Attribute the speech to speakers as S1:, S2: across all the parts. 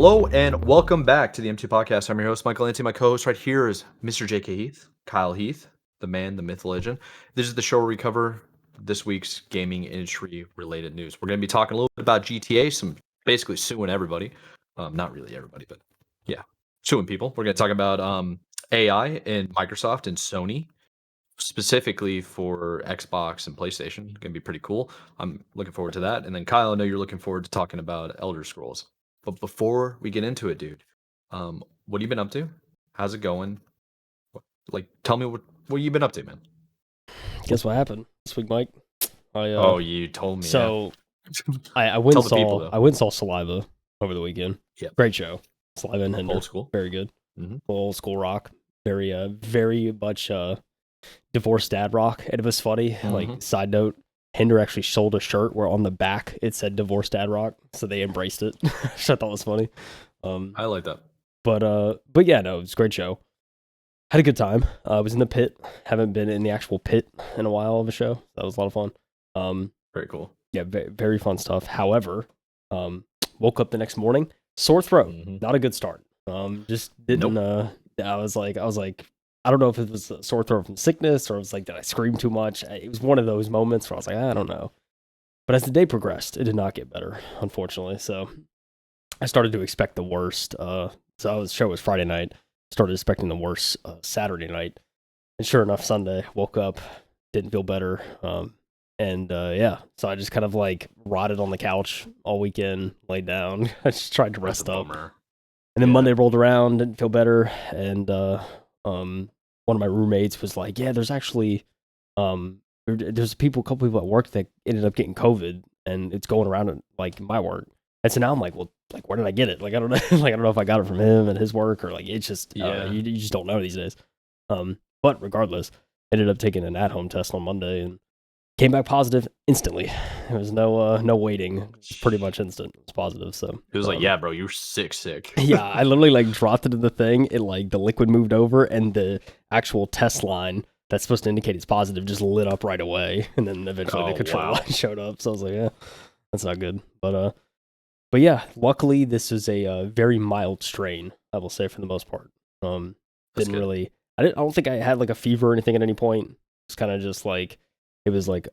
S1: Hello and welcome back to the M2 Podcast. I'm your host, Michael Lanty. My co-host right here is Mr. JK Heath, Kyle Heath, the man, the myth, legend. This is the show where we cover this week's gaming industry related news. We're going to be talking a little bit about GTA, some basically suing everybody. Not really everybody, but yeah, suing people. We're going to talk about AI and Microsoft and Sony, specifically for Xbox and PlayStation. Going to be pretty cool. I'm looking forward to that. And then Kyle, I know you're looking forward to talking about Elder Scrolls. But before we get into it, dude, what have you been up to? How's it going? Tell me what you been up to, man.
S2: Guess what happened this week, Mike?
S1: You told me.
S2: So
S1: yeah.
S2: I went
S1: Tell
S2: and
S1: the people,
S2: saw
S1: though.
S2: I went and saw Saliva over the weekend.
S1: Yeah.
S2: Great show. Saliva and Hinder.
S1: Old school.
S2: Very good.
S1: Mm-hmm.
S2: Old school rock. Very much divorced dad rock. And it was funny.
S1: Mm-hmm.
S2: Like, side note, Hinder actually sold a shirt where on the back it said divorced dad rock, so they embraced it. Which I thought was funny.
S1: I like that.
S2: But yeah, no, it was a great show. Had a good time. I was in the pit. Haven't been in the actual pit in a while of a show. That was a lot of fun.
S1: Very cool.
S2: Yeah, very fun stuff. However, woke up the next morning, sore throat.
S1: Mm-hmm.
S2: Not a good start. Just didn't.
S1: Nope.
S2: I was like, I don't know if it was a sore throat from sickness or it was like, did I scream too much? It was one of those moments where I was like, I don't know. But as the day progressed, it did not get better, unfortunately. So I started to expect the worst. So the show was Friday night. Started expecting the worst Saturday night, and sure enough, Sunday woke up, didn't feel better. Yeah, so I just kind of like rotted on the couch all weekend, laid down. I just tried to rest up. And then Monday rolled around, didn't feel better. And one of my roommates was like, yeah, there's actually there's a couple people at work that ended up getting COVID, and it's going around in, like, my work. And so now I'm like, well, like, where did I get it? Like, I don't know. Like, I don't know if I got it from him and his work, or like, it's just, you just don't know these days. But regardless, ended up taking an at-home test on Monday and came back positive instantly. There was no waiting. It was pretty much instant. It was positive. So
S1: it was like, yeah, bro, you're sick.
S2: Yeah, I literally like dropped it in the thing. It like the liquid moved over, and the actual test line that's supposed to indicate it's positive just lit up right away, and then eventually the control line showed up. So I was like, yeah, that's not good. But yeah, luckily this is a very mild strain, I will say, for the most part. I don't think I had like a fever or anything at any point. It's kind of just like, it was like,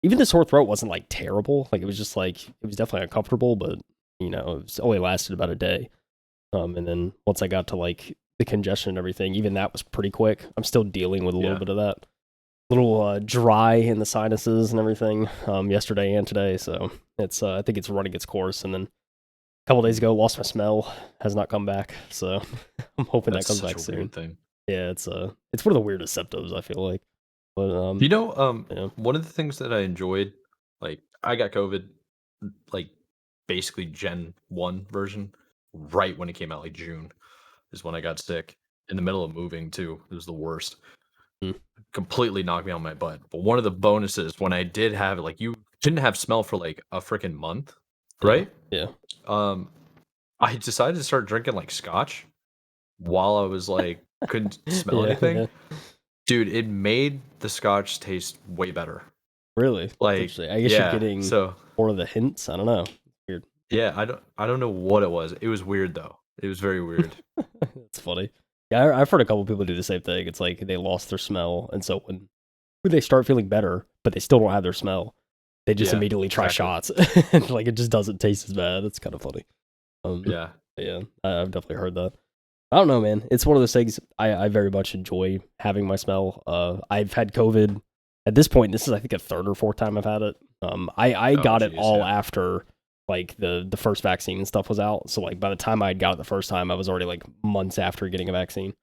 S2: even the sore throat wasn't like terrible. Like, it was just like, it was definitely uncomfortable, but it only lasted about a day. And then once I got to like the congestion and everything, even that was pretty quick. I'm still dealing with a little bit of that. Little dry in the sinuses and everything yesterday and today, so it's I think it's running its course. And then a couple days ago, lost my smell, has not come back, so I'm hoping that comes back soon.
S1: Weird thing.
S2: Yeah, it's one of the weirdest symptoms, I feel like. But
S1: one of the things that I enjoyed, like, I got COVID, like, basically Gen 1 version, right when it came out, like June is when I got sick, in the middle of moving too. It was the worst. Completely knocked me on my butt. But one of the bonuses, when I did have it, like, you didn't have smell for like a freaking month, right?
S2: Yeah.
S1: I decided to start drinking like scotch while I was like, couldn't smell anything.
S2: Yeah.
S1: Dude, it made the scotch taste way better.
S2: Really?
S1: Like,
S2: I guess you're getting more of the hints. I don't know. Weird.
S1: Yeah, I don't know what it was. It was weird though. It was very weird.
S2: That's funny. Yeah, I've heard a couple people do the same thing. It's like they lost their smell, and so when they start feeling better, but they still don't have their smell, they just immediately try shots. And like, it just doesn't taste as bad. It's kind of funny. Yeah, I've definitely heard that. I don't know, man. It's one of those things I very much enjoy having my smell. I've had COVID. At this point, this is, I think, a third or fourth time I've had it. I got it all after like the first vaccine and stuff was out. So like by the time I got it the first time, I was already like months after getting a vaccine.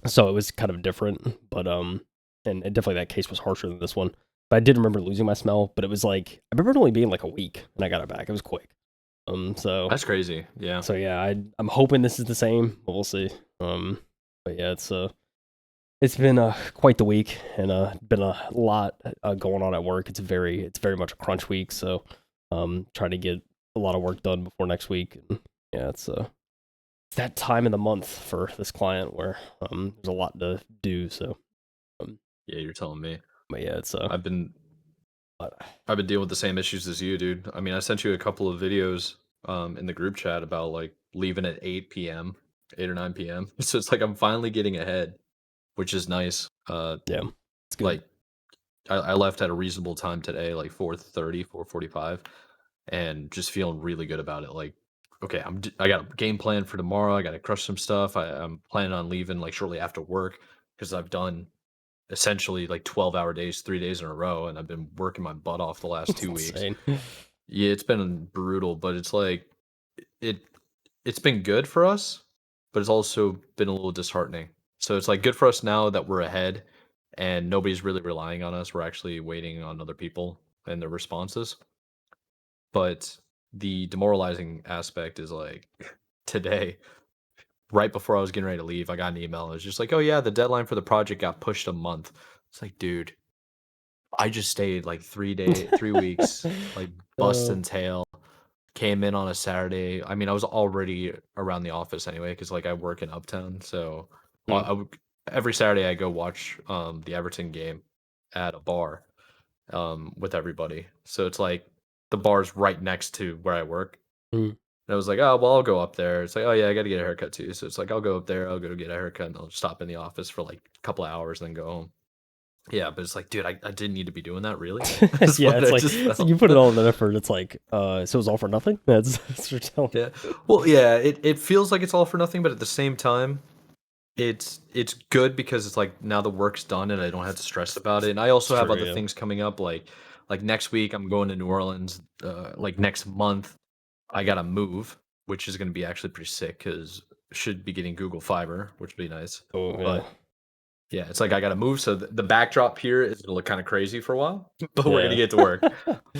S2: So it was kind of different, but and definitely that case was harsher than this one. But I did remember losing my smell, but it was like, I remember it only being like a week and I got it back. It was quick. So
S1: that's crazy. Yeah.
S2: So yeah, I'm hoping this is the same, but we'll see. But yeah, it's been quite the week, and been a lot going on at work. It's very much a crunch week, so trying to get a lot of work done before next week. And yeah, it's that time of the month for this client where there's a lot to do. So
S1: yeah, you're telling me.
S2: But yeah, it's
S1: I've been dealing with the same issues as you, dude. I mean, I sent you a couple of videos in the group chat about like leaving at 8 p.m., 8 or 9 p.m. So it's like I'm finally getting ahead, which is nice.
S2: Yeah, it's good.
S1: Like I left at a reasonable time today, like 4:30, 4:45, and just feeling really good about it. Like, okay, I got a game plan for tomorrow. I got to crush some stuff. I'm planning on leaving like shortly after work because I've done essentially like 12-hour days, 3 days in a row, and I've been working my butt off the last
S2: It's
S1: 2 weeks.
S2: insane.
S1: Yeah, it's been brutal, but it's like it it's been good for us, but it's also been a little disheartening. So it's like good for us now that we're ahead and nobody's really relying on us. We're actually waiting on other people and their responses. But the demoralizing aspect is like today, right before I was getting ready to leave, I got an email. It was just like, oh yeah, the deadline for the project got pushed a month. It's like, dude, I just stayed like 3 weeks, like
S2: Uh,
S1: busting tail. Came in on a Saturday. I mean, I was already around the office anyway because like I work in Uptown, so
S2: mm,
S1: every Saturday I go watch the Everton game at a bar with everybody. So it's like the bar's right next to where I work.
S2: mm.
S1: And I was like, oh well, I'll go up there. It's like, oh yeah, I got to get a haircut too. So it's like I'll go up there. I'll go get a haircut and I'll stop in the office for like a couple of hours and then go home. Yeah, but it's like, dude, I didn't need to be doing that, really. That's
S2: Yeah,
S1: what
S2: it's
S1: I
S2: like
S1: just
S2: so you
S1: felt.
S2: put it all in that effort. It's like, so it was all for nothing. That's what you're telling.
S1: Yeah. Well, yeah, it feels like it's all for nothing, but at the same time, it's good because it's like now the work's done and I don't have to stress about it. And I
S2: It's
S1: also have
S2: true.
S1: other
S2: Yeah.
S1: things coming up like next week I'm going to New Orleans. Like next month I gotta move, which is gonna be actually pretty sick because should be getting Google Fiber, which would be nice.
S2: Oh yeah.
S1: But yeah, it's like I gotta move, so the backdrop here is gonna look kind of crazy for a while, but we're gonna
S2: Yeah.
S1: get to work.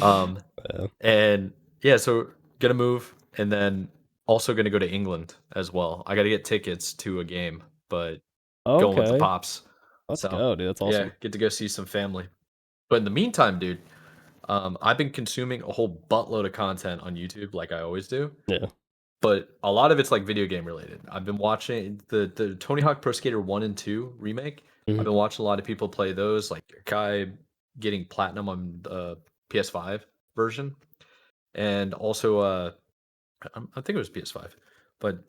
S1: Um,
S2: Yeah.
S1: and yeah, so gonna move and then also gonna go to England as well. I gotta get tickets to a game, but going with the
S2: Okay.
S1: pops.
S2: Let's
S1: So
S2: go, dude. That's
S1: yeah,
S2: awesome.
S1: get to go see some family. But in the meantime, dude, I've been consuming a whole buttload of content on YouTube like I always do.
S2: Yeah.
S1: But a lot of it's like video game related. I've been watching the Tony Hawk Pro Skater 1 and 2 remake. I've
S2: Mhm.
S1: been watching a lot of people play those, like Kai getting platinum on the PS5 version. And also I think it was PS5. But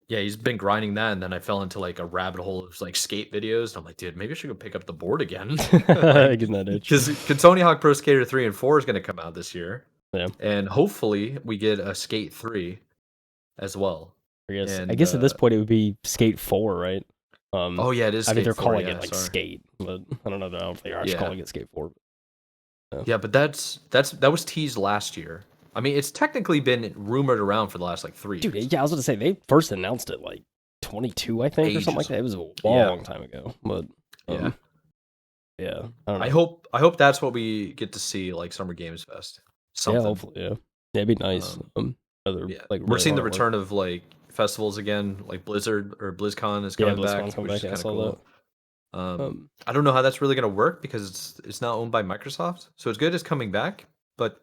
S1: yeah, he's been grinding that and then I fell into like a rabbit hole of like skate videos. And I'm like, dude, maybe I should go pick up the board again. Like
S2: Getting that itch.
S1: because Tony Hawk Pro Skater 3 and 4 is going to come out this year.
S2: Yeah.
S1: And hopefully we get a Skate 3 as well.
S2: I
S1: And
S2: guess at this point it would be Skate 4, right?
S1: oh yeah, it is
S2: I mean
S1: Skate
S2: they're
S1: 4.
S2: calling it
S1: Yeah,
S2: like
S1: sorry.
S2: Skate, but I don't know. I don't know if they're actually
S1: Yeah,
S2: calling it Skate 4. Yeah.
S1: yeah, but that was teased last year. I mean, it's technically been rumored around for the last like 3 years,
S2: Dude, yeah, I was gonna say they first announced it like 22, I think, or something like
S1: ages.
S2: that. It was a
S1: Yeah,
S2: long time ago, but
S1: yeah.
S2: um, yeah, I don't
S1: I
S2: know.
S1: hope I hope that's what we get to see like Summer Games Fest.
S2: Yeah,
S1: Something.
S2: hopefully, yeah, yeah, it'd be nice.
S1: Um,
S2: Other
S1: yeah,
S2: like
S1: we're
S2: really
S1: seeing the
S2: hard work.
S1: return of like festivals again. Like Blizzard or BlizzCon is
S2: Yeah,
S1: coming back,
S2: BlizzCon's coming
S1: which
S2: back.
S1: is
S2: Yeah, I
S1: kind of
S2: saw that.
S1: cool.
S2: Um,
S1: I don't know how that's really gonna work because it's not owned by Microsoft, so it's good it's coming back, but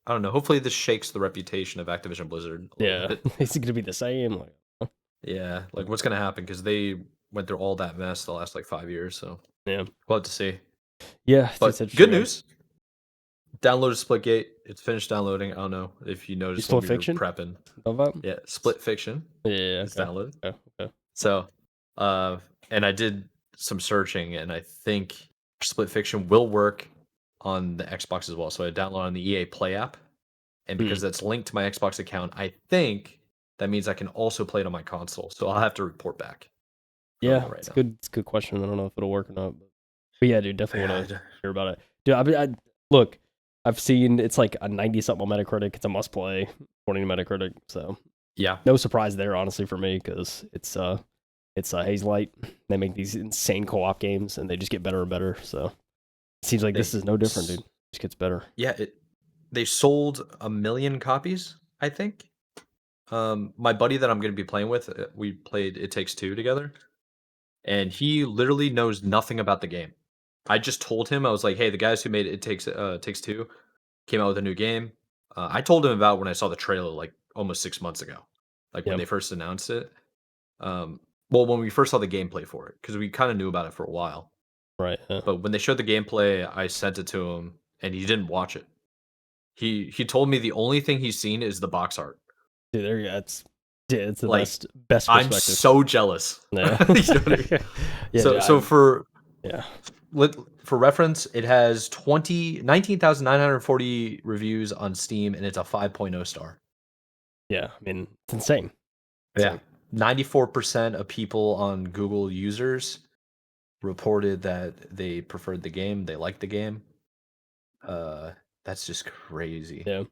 S1: I don't know. Hopefully, this shakes the reputation of Activision Blizzard a little
S2: yeah,
S1: bit.
S2: is it gonna be the same? Like,
S1: Yeah, like what's gonna happen? Because they went through all that mess the last like 5 years, so
S2: yeah,
S1: we'll have to see.
S2: yeah, it's
S1: But
S2: interesting,
S1: good
S2: man.
S1: news, downloaded Splitgate. It's finished downloading. I don't know if you
S2: You
S1: noticed when
S2: split
S1: we were
S2: fiction?
S1: prepping.
S2: Love that?
S1: Yeah, Split Fiction
S2: Yeah,
S1: is
S2: okay,
S1: downloaded.
S2: okay, okay.
S1: So, and I did some searching, and I think Split Fiction will work on the Xbox as well. So I downloaded on the EA Play app, and
S2: Hmm.
S1: because that's linked to my Xbox account, I think that means I can also play it on my console. So I'll have to report back. I don't
S2: Yeah,
S1: know right
S2: it's
S1: now.
S2: good. It's a good question. I don't know if it'll work or not, but yeah, dude, definitely want to
S1: Yeah,
S2: hear about it. Dude, look, I've seen it's like a 90 something on Metacritic. It's a must play according to Metacritic. So
S1: yeah.
S2: no surprise there, honestly, for me, because it's Hazelight. They make these insane co-op games, and they just get better and better. So it seems like
S1: They,
S2: this is no different, dude.
S1: s-
S2: It just gets better.
S1: yeah, they sold 1 million copies, I think. My buddy that I'm going to be playing with, we played It Takes Two together, and he literally knows nothing about the game. I just told him I was like, "Hey, the guys who made Takes Two came out with a new game." I told him about when I saw the trailer like almost 6 months ago, like when
S2: Yeah,
S1: they first announced it. Um, well, when we first saw the gameplay for it, because we kind of knew about it for a while.
S2: right. Yeah.
S1: But when they showed the gameplay, I sent it to him, and he didn't watch it. He told me the only thing he's seen is the box art.
S2: Dude, there you go. It's the
S1: Like,
S2: best
S1: I'm
S2: perspective.
S1: so jealous.
S2: Yeah.
S1: You know what I mean?
S2: Yeah,
S1: So
S2: dude,
S1: so for
S2: yeah.
S1: for reference, it has 19,940 reviews on Steam, and it's a 5.0 star.
S2: Yeah. I mean, it's insane. It's
S1: Yeah.
S2: like
S1: 94% of people on Google users reported that they preferred the game, they liked the game. Uh, that's just crazy.
S2: yeah.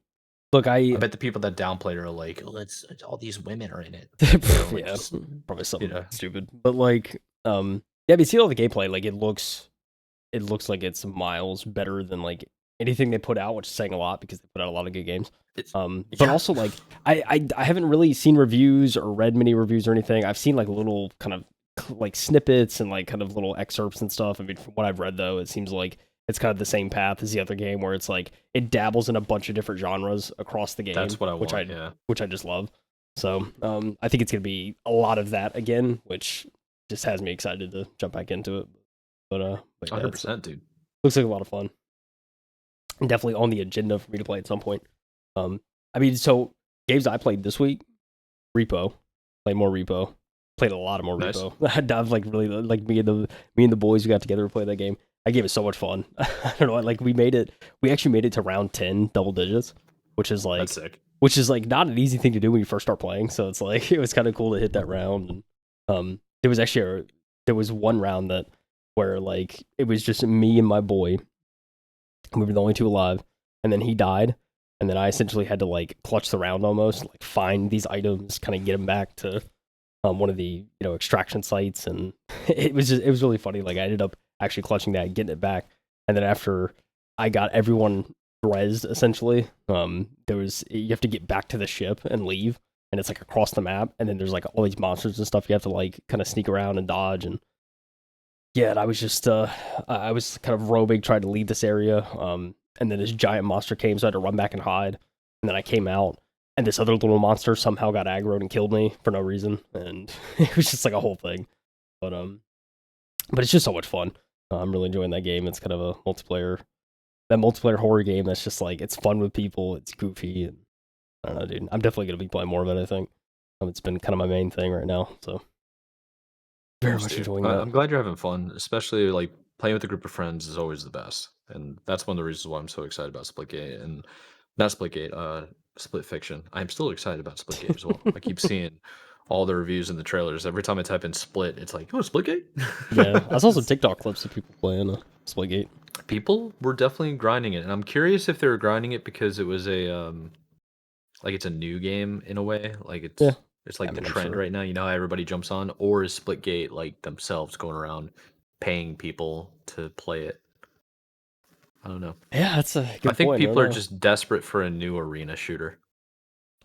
S2: Look,
S1: I bet the people that downplayed are like, "Oh, it's all these women are in it." Like
S2: yeah,
S1: just
S2: probably
S1: you
S2: something
S1: know,
S2: stupid. But like, yeah, but you see all the gameplay, like it looks like it's miles better than like anything they put out, which is saying a lot because they put out a lot of good games.
S1: it's
S2: But
S1: yeah,
S2: also like I haven't really seen reviews or read many reviews or anything. I've seen like little kind of like snippets and like kind of little excerpts and stuff. I mean, from what I've read though, it seems like it's kind of the same path as the other game where it's like it dabbles in a bunch of different genres across the game,
S1: that's what I want. Yeah,
S2: which I just love. So I think it's gonna be a lot of that again, which just has me excited to jump back into it. But yeah, it
S1: 100%, dude.
S2: looks like a lot of fun. And definitely on the agenda for me to play at some point. Um, I mean, so games I played this week, Repo, played more Repo, played a lot of more
S1: Nice.
S2: Repo. I've like really like me and the boys who got together to play that game. That game is so much fun. I don't know, like we actually made it to round 10 double digits, which is
S1: That's
S2: like
S1: sick.
S2: not an easy thing to do when you first start playing. So it's like it was kind of cool to hit that round. And there was actually there was one round that where like it was just me and my boy. We were the only two alive, and then he died, and then I essentially had to like clutch the round almost, like find these items, kind of get them back to one of the extraction sites, and it was really funny. Like I ended up actually clutching that, getting it back, and then after I got everyone rezzed, essentially, there was you have to get back to the ship and leave, and it's like across the map, and then there's like all these monsters and stuff you have to like kind of sneak around and dodge, and yeah, and I was just I was kind of roaming, trying to leave this area, and then this giant monster came, so I had to run back and hide, and then I came out, and this other little monster somehow got aggroed and killed me for no reason, and it was just like a whole thing. But but it's just so much fun. I'm really enjoying that game. It's kind of a multiplayer horror game that's just like it's fun with people. It's goofy, and I don't know, dude. I'm definitely gonna be playing more of it. I think it's been kind of my main thing right now. So very
S1: Nice,
S2: much
S1: dude.
S2: enjoying that.
S1: I'm glad you're having fun, especially like playing with a group of friends is always the best, and that's one of the reasons why I'm so excited about Splitgate and not Splitgate, Split Fiction. I'm still excited about Splitgate as well. I keep seeing all the reviews and the trailers. Every time I type in Split, it's like, oh, Splitgate.
S2: Yeah, I saw some TikTok clips of people playing Splitgate.
S1: People were definitely grinding it, and I'm curious if they were grinding it because it was a like it's a new game in a way, like
S2: Yeah,
S1: it's
S2: I
S1: like the
S2: mean, I'm
S1: trend
S2: sure.
S1: right now. You know how everybody jumps on, or is Splitgate like themselves going around paying people to play it? I don't know.
S2: Yeah, that's a
S1: I
S2: good
S1: think
S2: point. I don't
S1: people are
S2: know.
S1: just desperate for a new arena shooter.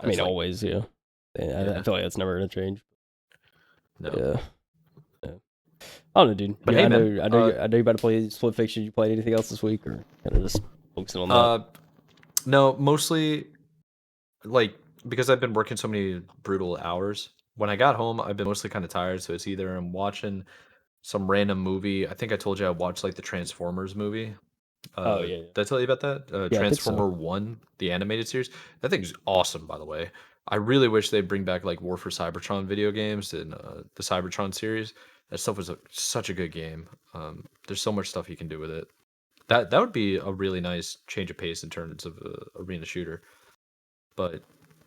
S2: I mean,
S1: That's like,
S2: always, yeah. I
S1: yeah,
S2: feel like that's never gonna change.
S1: no.
S2: Yeah, yeah. I don't know, dude.
S1: But hey, man,
S2: I know you about to play Split Fiction. You played anything else this week, or kind of just focusing on that?
S1: uh, no, mostly like because I've been working so many brutal hours. When I got home, I've been mostly kind of tired, so it's either I'm watching some random movie. I think I told you I watched like the Transformers movie.
S2: Oh yeah, yeah,
S1: Did I tell you about that?
S2: yeah. I think so.
S1: Transformer One, the animated series. That thing's awesome, by the way. I really wish they'd bring back like War for Cybertron video games and the Cybertron series. That stuff was such a good game. There's so much stuff you can do with it. That would be a really nice change of pace in terms of arena shooter. But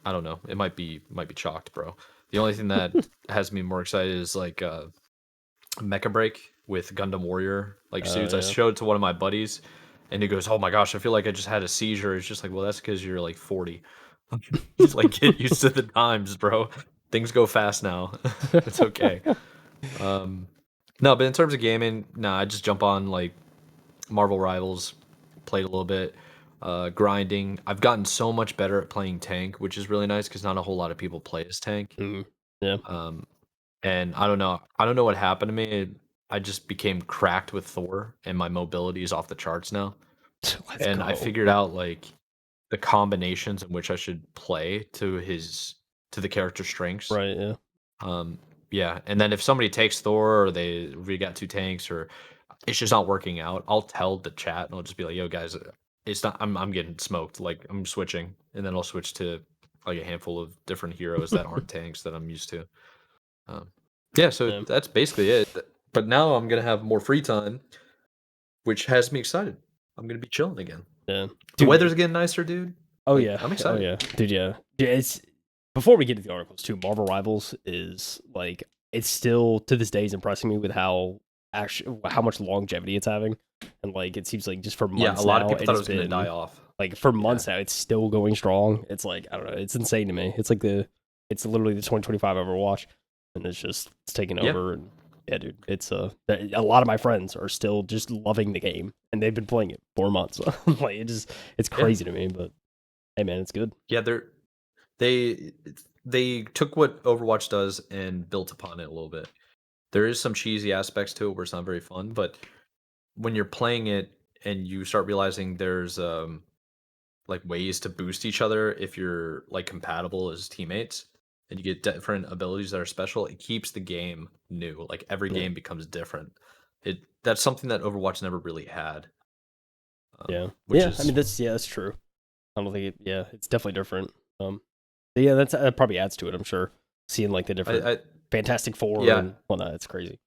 S1: I don't know. It might be chalked, bro. The only thing that has me more excited is like Mecha Break with Gundam Warrior like
S2: Oh
S1: suits. I
S2: yeah.
S1: showed it to one of my buddies, and he goes, "Oh my gosh, I feel like I just had a seizure." It's just like, well, that's because you're like 40. He's like, get used to the times, bro. Things go fast now. It's okay. Um, no, but in terms of gaming, nah, I just jump on like Marvel Rivals, played a little bit, grinding. I've gotten so much better at playing tank, which is really nice because not a whole lot of people play as tank.
S2: Mhm. Yeah.
S1: Um, and I don't know. I don't know what happened to me. I just became cracked with Thor, and my mobility is off the charts now.
S2: Let's
S1: And I
S2: go.
S1: figured out like the combinations in which I should play to the character strengths.
S2: Right. Yeah.
S1: Um, yeah, and then if somebody takes Thor or we got two tanks or it's just not working out, I'll tell the chat and I'll just be like, "Yo, guys, it's not. I'm getting smoked. Like I'm switching," and then I'll switch to like a handful of different heroes that aren't tanks that I'm used to. Yeah, so
S2: Yeah.
S1: that's basically it. But now I'm gonna have more free time, which has me excited. I'm gonna be chilling again.
S2: Yeah.
S1: The
S2: Dude,
S1: weather's getting nicer, dude.
S2: oh
S1: Like
S2: yeah.
S1: I'm
S2: Oh
S1: excited.
S2: yeah. Dude, yeah. Yeah, it's before we get to the articles too, Marvel Rivals is like it's still to this day is impressing me with how much longevity it's having. And like it seems like just for
S1: Yeah, a
S2: months
S1: lot of
S2: now
S1: people
S2: it
S1: thought it
S2: has
S1: was gonna die
S2: been
S1: off.
S2: like for
S1: Yeah,
S2: months now it's still going strong. It's like I don't know, it's insane to me. It's literally the 2025 Overwatch and it's taking
S1: yeah,
S2: over and yeah, dude, it's a lot of my friends are still just loving the game and they've been playing it 4 months. Like it's
S1: yeah,
S2: crazy to me, but hey man, it's good.
S1: yeah. They they took what Overwatch does and built upon it a little bit. There is some cheesy aspects to it where it's not very fun, but when you're playing it and you start realizing there's like ways to boost each other if you're like compatible as teammates and you get different abilities that are special, it keeps the game new. Like every
S2: Yeah.
S1: game becomes different. That's something that Overwatch never really had,
S2: Yeah.
S1: which
S2: Yeah. I
S1: is
S2: mean, that's true. I don't think yeah, it's definitely different. But yeah, that probably adds to it. I'm sure seeing like the different
S1: I
S2: Fantastic Four
S1: yeah,
S2: and whatnot. It's crazy.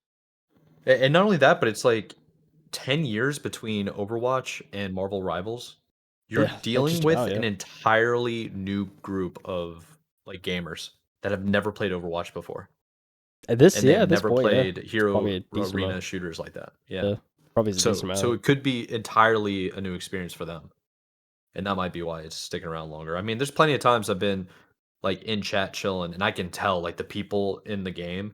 S1: and not only that, but it's like 10 years between Overwatch and Marvel Rivals. You're
S2: Yeah. Yeah.
S1: dealing
S2: Just
S1: with
S2: about. Yeah.
S1: an entirely new group of like gamers that have never played Overwatch before.
S2: At this,
S1: And they've
S2: yeah, at this
S1: never
S2: point, yeah,
S1: played
S2: it's
S1: hero
S2: probably a decent
S1: arena
S2: amount.
S1: shooters like that. Yeah.
S2: Yeah. Probably is a decent
S1: So
S2: amount.
S1: it could be entirely a new experience for them. And that might be why it's sticking around longer. I mean, there's plenty of times I've been like in chat chilling and I can tell like the people in the game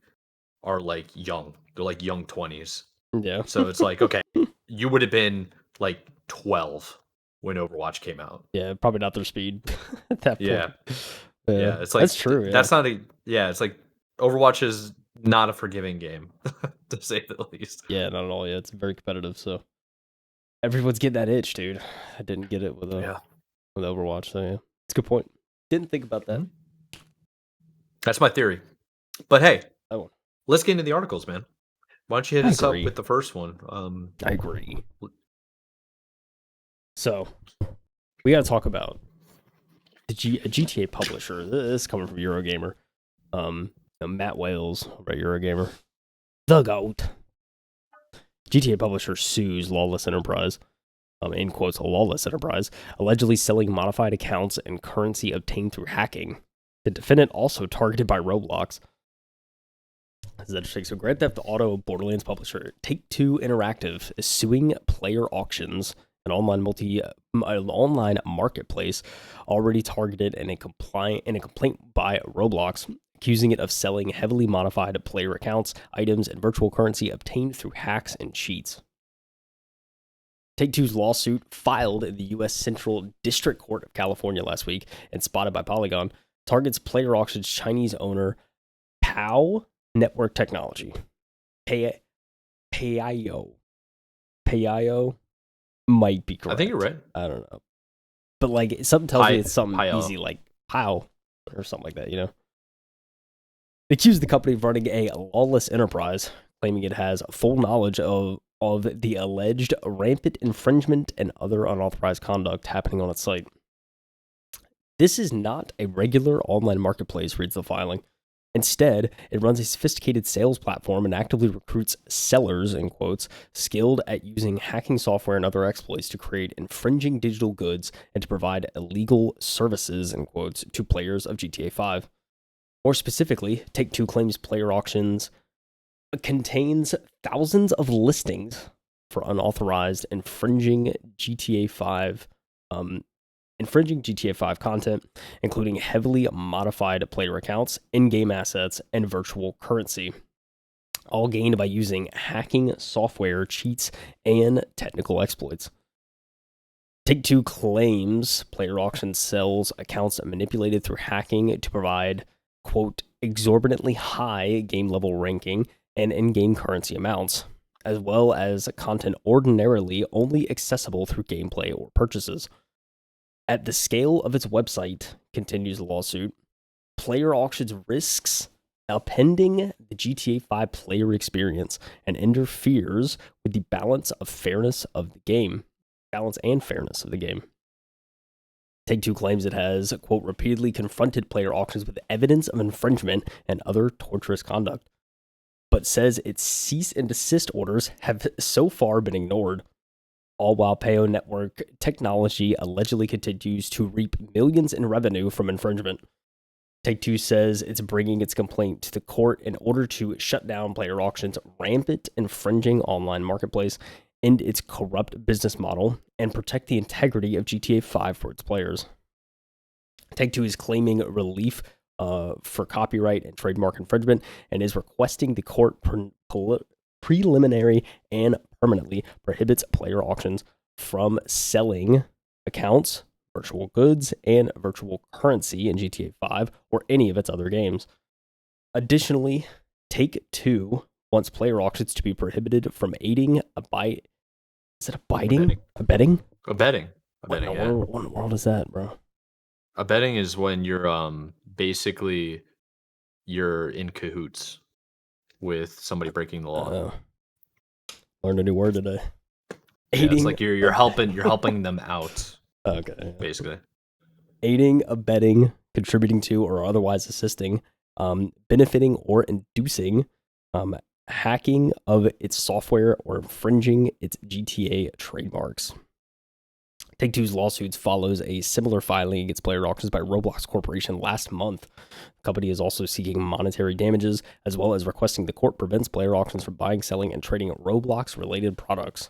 S1: are like young. They're like young 20s.
S2: Yeah.
S1: So it's like, okay, you would have been like 12 when Overwatch came out.
S2: Yeah. Probably not their speed at that point.
S1: Yeah.
S2: Yeah.
S1: Yeah, it's
S2: That's
S1: like
S2: true. Yeah.
S1: that's not a yeah, it's like Overwatch is not a forgiving game to say the least.
S2: Yeah. Not at all. Yeah. It's very competitive. So everyone's getting that itch, dude. I didn't get it
S1: Yeah.
S2: with Overwatch. So yeah, it's a good point. Didn't think about that.
S1: Mhm. That's my theory. But hey,
S2: Oh,
S1: let's get into the articles, man. Why don't you hit
S2: I
S1: us up
S2: agree.
S1: with the first one?
S2: I agree. So we got to talk about a GTA publisher. This is coming from Eurogamer. Matt Wales over at Eurogamer. The GOAT. GTA publisher sues Lawless Enterprise. In quotes, a lawless enterprise, allegedly selling modified accounts and currency obtained through hacking. The defendant also targeted by Roblox. This is interesting. So, Grand Theft Auto Borderlands publisher Take-Two Interactive is suing PlayerAuctions, an online marketplace already targeted in a complaint by Roblox, accusing it of selling heavily modified player accounts, items, and virtual currency obtained through hacks and cheats. Take-Two's lawsuit, filed in the U.S. Central District Court of California last week and spotted by Polygon, targets PlayerAuctions' Chinese owner, PAO Network Technology. Payo. Payo might be
S1: I think you're
S2: correct.
S1: right.
S2: I don't know. But like something tells me it's something
S1: Pio.
S2: easy like PAO or something like that, you know? They accused the company of running a lawless enterprise, claiming it has full knowledge of the alleged rampant infringement and other unauthorized conduct happening on its site. This is not a regular online marketplace, reads the filing. Instead, it runs a sophisticated sales platform and actively recruits sellers, in quotes, skilled at using hacking software and other exploits to create infringing digital goods and to provide illegal services, in quotes, to players of GTA 5. More specifically, Take-Two claims PlayerAuctions contains thousands of listings for unauthorized infringing GTA 5 content, including heavily modified player accounts, in-game assets, and virtual currency, all gained by using hacking software, cheats, and technical exploits. Take-Two claims PlayerAuctions sells accounts manipulated through hacking to provide, quote, exorbitantly high game level ranking and in-game currency amounts, as well as content ordinarily only accessible through gameplay or purchases. At the scale of its website, continues the lawsuit, PlayerAuctions risks upending the GTA 5 player experience and interferes with the balance and fairness of the game. Take-Two claims it has, quote, repeatedly confronted PlayerAuctions with evidence of infringement and other torturous conduct, but says its cease and desist orders have so far been ignored, all while Payo Network technology allegedly continues to reap millions in revenue from infringement. Take-Two says it's bringing its complaint to the court in order to shut down PlayerAuctions' rampant infringing online marketplace, end its corrupt business model, and protect the integrity of GTA 5 for its players. Take-Two is claiming relief for copyright and trademark infringement and is requesting the court preliminary and permanently prohibits PlayerAuctions from selling accounts, virtual goods, and virtual currency in GTA 5 or any of its other games. Additionally, Take-Two wants PlayerAuctions to be prohibited from aiding, abetting?
S1: Abetting,
S2: What in the
S1: yeah.
S2: world is that, bro?
S1: Abetting is when you're basically you're in cahoots with somebody breaking the law.
S2: Learned a new word today.
S1: Yeah, it's like you're helping them out.
S2: Okay, yeah.
S1: Basically.
S2: Aiding, abetting, contributing to, or otherwise assisting, benefiting or inducing, hacking of its software or infringing its GTA trademarks. Take-Two's lawsuits follows a similar filing against PlayerAuctions by Roblox Corporation last month. The company is also seeking monetary damages, as well as requesting the court prevents PlayerAuctions from buying, selling, and trading Roblox-related products.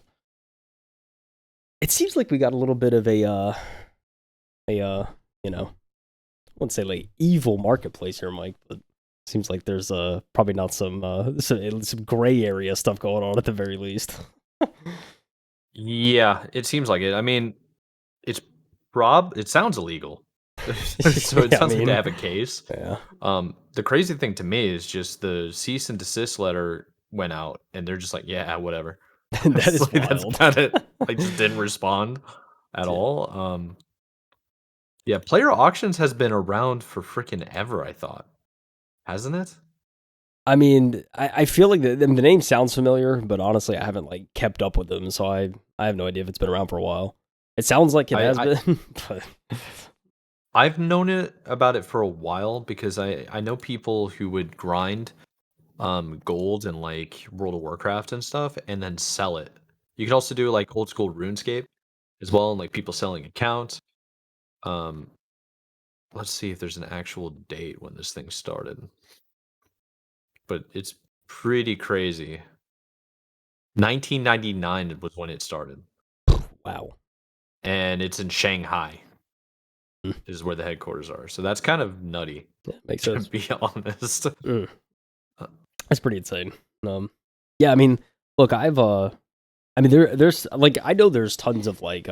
S2: It seems like we got a little bit of a I wouldn't say like evil marketplace here, Mike, but it seems like there's probably not some gray area stuff going on at the very least.
S1: Yeah, it seems like it. I mean, it sounds illegal. So it sounds like they have a case.
S2: Yeah.
S1: The crazy thing to me is just the cease and desist letter went out, and they're just like, yeah, whatever.
S2: That is wild.
S1: That's about it. Like, just didn't respond at all. Yeah, PlayerAuctions has been around for freaking ever, I thought. Hasn't it?
S2: I mean, I feel like the name sounds familiar, but honestly, I haven't like kept up with them, so I have no idea if it's been around for a while. It sounds like it has been, but
S1: I've known about it for a while because I know people who would grind gold in like World of Warcraft and stuff and then sell it. You could also do like old school RuneScape as well, and like people selling accounts. Um let's see if there's an actual date when this thing started. But it's pretty crazy. 1999 was when it started.
S2: wow.
S1: And it's in Shanghai. Is where the headquarters are. So that's kind of nutty.
S2: Yeah, makes sense.
S1: To be honest.
S2: That's pretty insane. Yeah, I mean, look, I mean, there's like, I know there's tons of like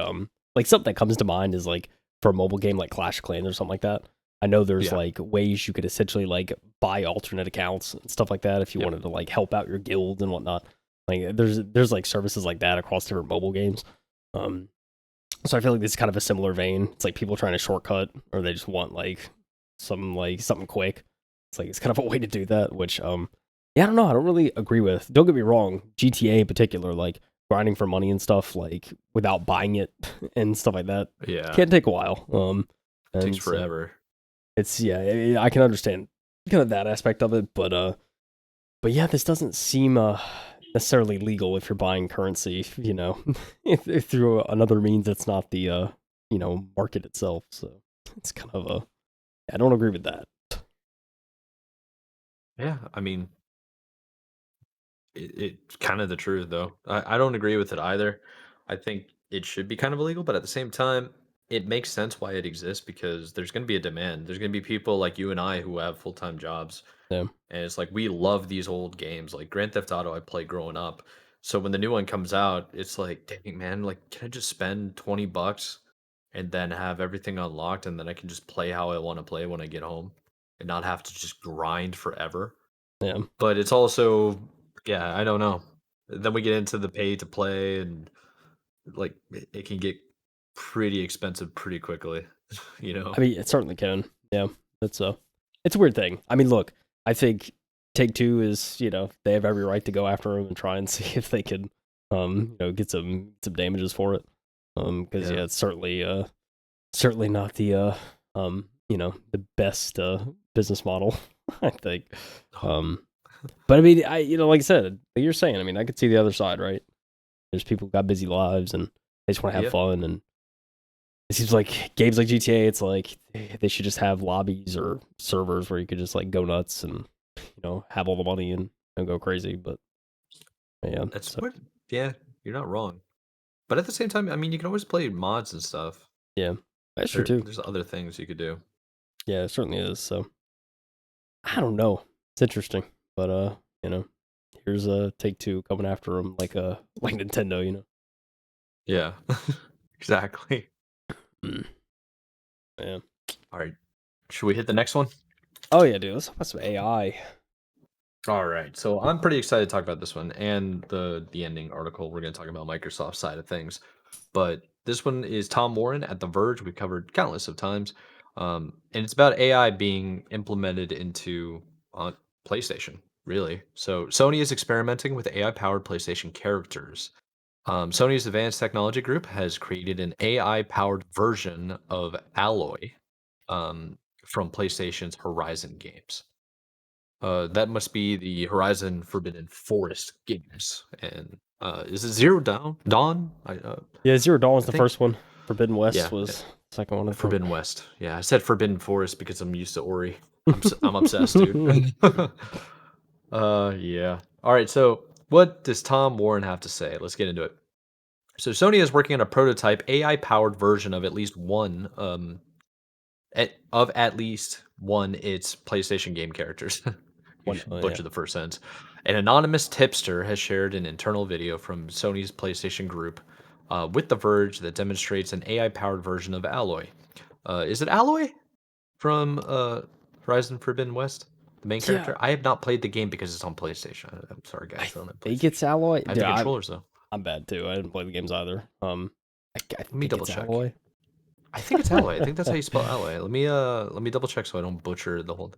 S2: something that comes to mind is like for a mobile game like Clash of Clans or something like that. I know there's like ways you could essentially like buy alternate accounts and stuff like that if you wanted to like help out your guild and whatnot. Like there's like services like that across different mobile games. So I feel like this is kind of a similar vein. It's like people trying to shortcut or they just want like something quick. It's like it's kind of a way to do that, which yeah, I don't know. I don't really agree with. Don't get me wrong, GTA in particular, like grinding for money and stuff, like without buying it and stuff like that.
S1: Yeah,
S2: can take a while.
S1: It takes forever.
S2: It's I can understand kind of that aspect of it, but yeah, this doesn't seem necessarily legal if you're buying currency, if through another means that's not the market itself. So it's kind of I don't agree with that.
S1: Yeah, I mean, it's kind of the truth, though. I don't agree with it either. I think it should be kind of illegal, but at the same time, it makes sense why it exists because there's going to be a demand. There's going to be people like you and I who have full time jobs.
S2: Yeah.
S1: And it's like we love these old games, like Grand Theft Auto. I played growing up, so when the new one comes out, it's like, dang man, like can I just spend $20 and then have everything unlocked, and then I can just play how I want to play when I get home, and not have to just grind forever.
S2: Yeah.
S1: But it's also, yeah, I don't know. Then we get into the pay to play, and like it can get pretty expensive pretty quickly.
S2: I mean, it certainly can. Yeah, it's a weird thing. I mean, look, I think Take-Two is, they have every right to go after him and try and see if they can, get some damages for it. Because it's certainly certainly not the the best business model, I think. Um, but I mean, like I said, like you're saying, I mean, I could see the other side, right? There's people who got busy lives and they just want to have
S1: Yeah,
S2: fun, and it seems like games like GTA, it's like they should just have lobbies or servers where you could just like go nuts and have all the money and go crazy. But yeah,
S1: that's
S2: so
S1: what. Yeah, you're not wrong. But at the same time, I mean, you can always play mods and stuff.
S2: yeah, that's true too.
S1: There's other things you could do.
S2: Yeah, it certainly is. So I don't know. It's interesting, but here's a Take Two coming after them like Nintendo,
S1: Yeah, exactly.
S2: Mm, yeah.
S1: All right, should we hit the next one?
S2: Oh yeah, dude. Let's talk about some AI.
S1: All right, so I'm pretty excited to talk about this one and the ending article. We're going to talk about Microsoft's side of things, but this one is Tom Warren at The Verge. We've covered countless of times, and it's about AI being implemented into PlayStation. Really, so Sony is experimenting with AI-powered PlayStation characters. Sony's Advanced Technology Group has created an AI-powered version of Aloy from PlayStation's Horizon games. That must be the Horizon Forbidden Forest games. And is it Zero Dawn?
S2: Yeah, Zero Dawn was
S1: I
S2: the
S1: think.
S2: first one. Forbidden West
S1: Yeah,
S2: was the second one, I think.
S1: Forbidden West. Yeah, I said Forbidden Forest because I'm used to Ori. I'm obsessed, dude. Yeah. All right. So, what does Tom Warren have to say? Let's get into it. So, Sony is working on a prototype AI-powered version of at least one its PlayStation game characters. You
S2: One,
S1: should
S2: yeah.
S1: butcher the first sentence. An anonymous tipster has shared an internal video from Sony's PlayStation Group with The Verge that demonstrates an AI-powered version of Alloy. Is it Alloy from Horizon Forbidden West, the main
S2: Yeah,
S1: character? I have not played the game because it's on PlayStation. I'm sorry,
S2: I
S1: guys. I don't have
S2: think
S1: PlayStation.
S2: it's Alloy.
S1: I have
S2: Dude,
S1: the controllers though.
S2: I'm bad too. I didn't play the games either. I
S1: Let me
S2: think
S1: double
S2: it's
S1: check.
S2: Alloy.
S1: I think it's Alloy. I think that's how you spell Alloy. Let me double check so I don't butcher the whole.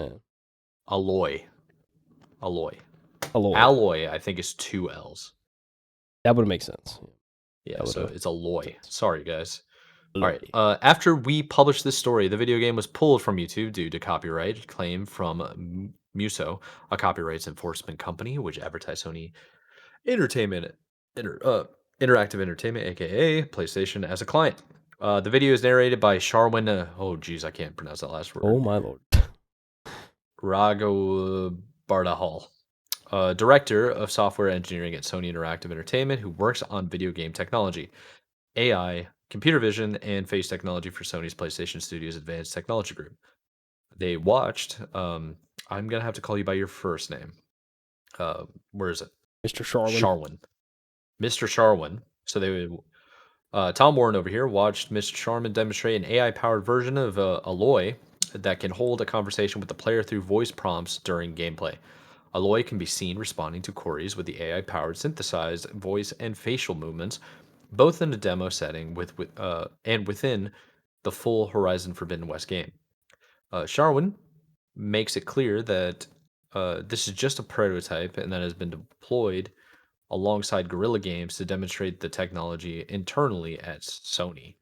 S2: Yeah.
S1: Alloy. Alloy.
S2: Alloy.
S1: Alloy, I think, is two L's.
S2: That would make sense.
S1: Yeah,
S2: That would
S1: so
S2: make
S1: it's Alloy.
S2: sense.
S1: Sorry, guys. All right.
S2: Alloy.
S1: After we published this story, the video game was pulled from YouTube due to copyright claim from Muso, a copyrights enforcement company which advertised Sony Entertainment, inter, Interactive Entertainment, aka PlayStation, as a client. The video is narrated by Sharwin. Oh, geez, I can't pronounce that last
S2: Oh
S1: word.
S2: my lord.
S1: Rago Bardahal, director of software engineering at Sony Interactive Entertainment, who works on video game technology, AI, computer vision, and face technology for Sony's PlayStation Studios Advanced Technology Group. They watched. I'm gonna have to call you by your first name. Where is it?
S2: Mr. Sharwin.
S1: Sharwin, Mr. Sharwin. So they Tom Warren over here watched Mr. Sharman demonstrate an AI-powered version of Aloy that can hold a conversation with the player through voice prompts during gameplay. Aloy can be seen responding to queries with the AI-powered synthesized voice and facial movements, both in a demo setting and within the full Horizon Forbidden West game. Sharwin makes it clear that this is just a prototype and that has been deployed alongside Guerrilla Games to demonstrate the technology internally at Sony.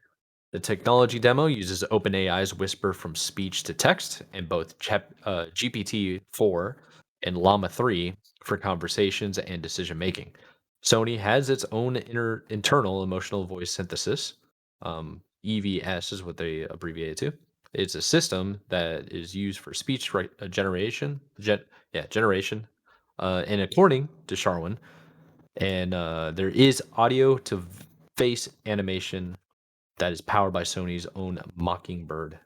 S1: The technology demo uses OpenAI's whisper from speech to text and both GPT-4 and Llama 3 for conversations and decision making. Sony has its own internal emotional voice synthesis. EVS is what they abbreviate it to. It's a system that is used for speech generation. Generation. And according to Sharwin, and there is audio to face animation that is powered by Sony's own Mockingbird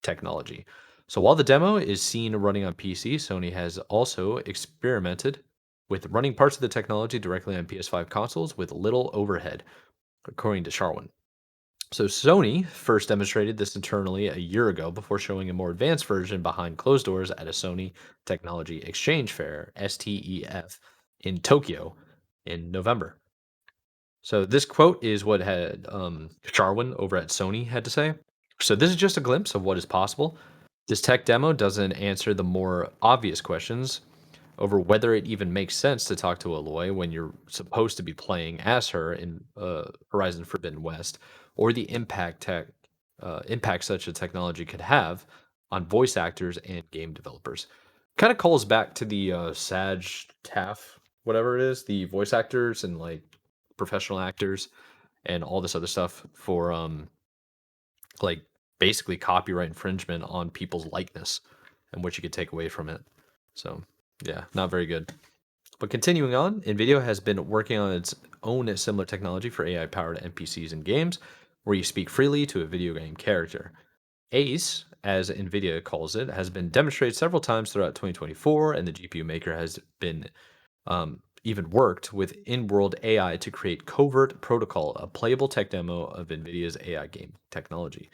S1: technology. So while the demo is seen running on PC, Sony has also experimented with running parts of the technology directly on PS5 consoles with little overhead, according to Sharwin. So Sony first demonstrated this internally a year ago before showing a more advanced version behind closed doors at a Sony Technology Exchange Fair, STEF, in Tokyo in November. So this quote is what had Sharwin over at Sony had to say. So this is just a glimpse of what is possible. This tech demo doesn't answer the more obvious questions over whether it even makes sense to talk to Aloy when you're supposed to be playing as her in Horizon Forbidden West, or the impact tech impact such a technology could have on voice actors and game developers. Kind of calls back to the SAG TAF, whatever it is, the voice actors and like professional actors and all this other stuff for like basically copyright infringement on people's likeness and what you could take away from it. So yeah, not very good. But continuing on, NVIDIA has been working on its own similar technology for AI powered NPCs in games where you speak freely to a video game character. ACE, as NVIDIA calls it, has been demonstrated several times throughout 2024, and the GPU maker has been even worked with in world AI to create Covert Protocol, a playable tech demo of NVIDIA's AI game technology.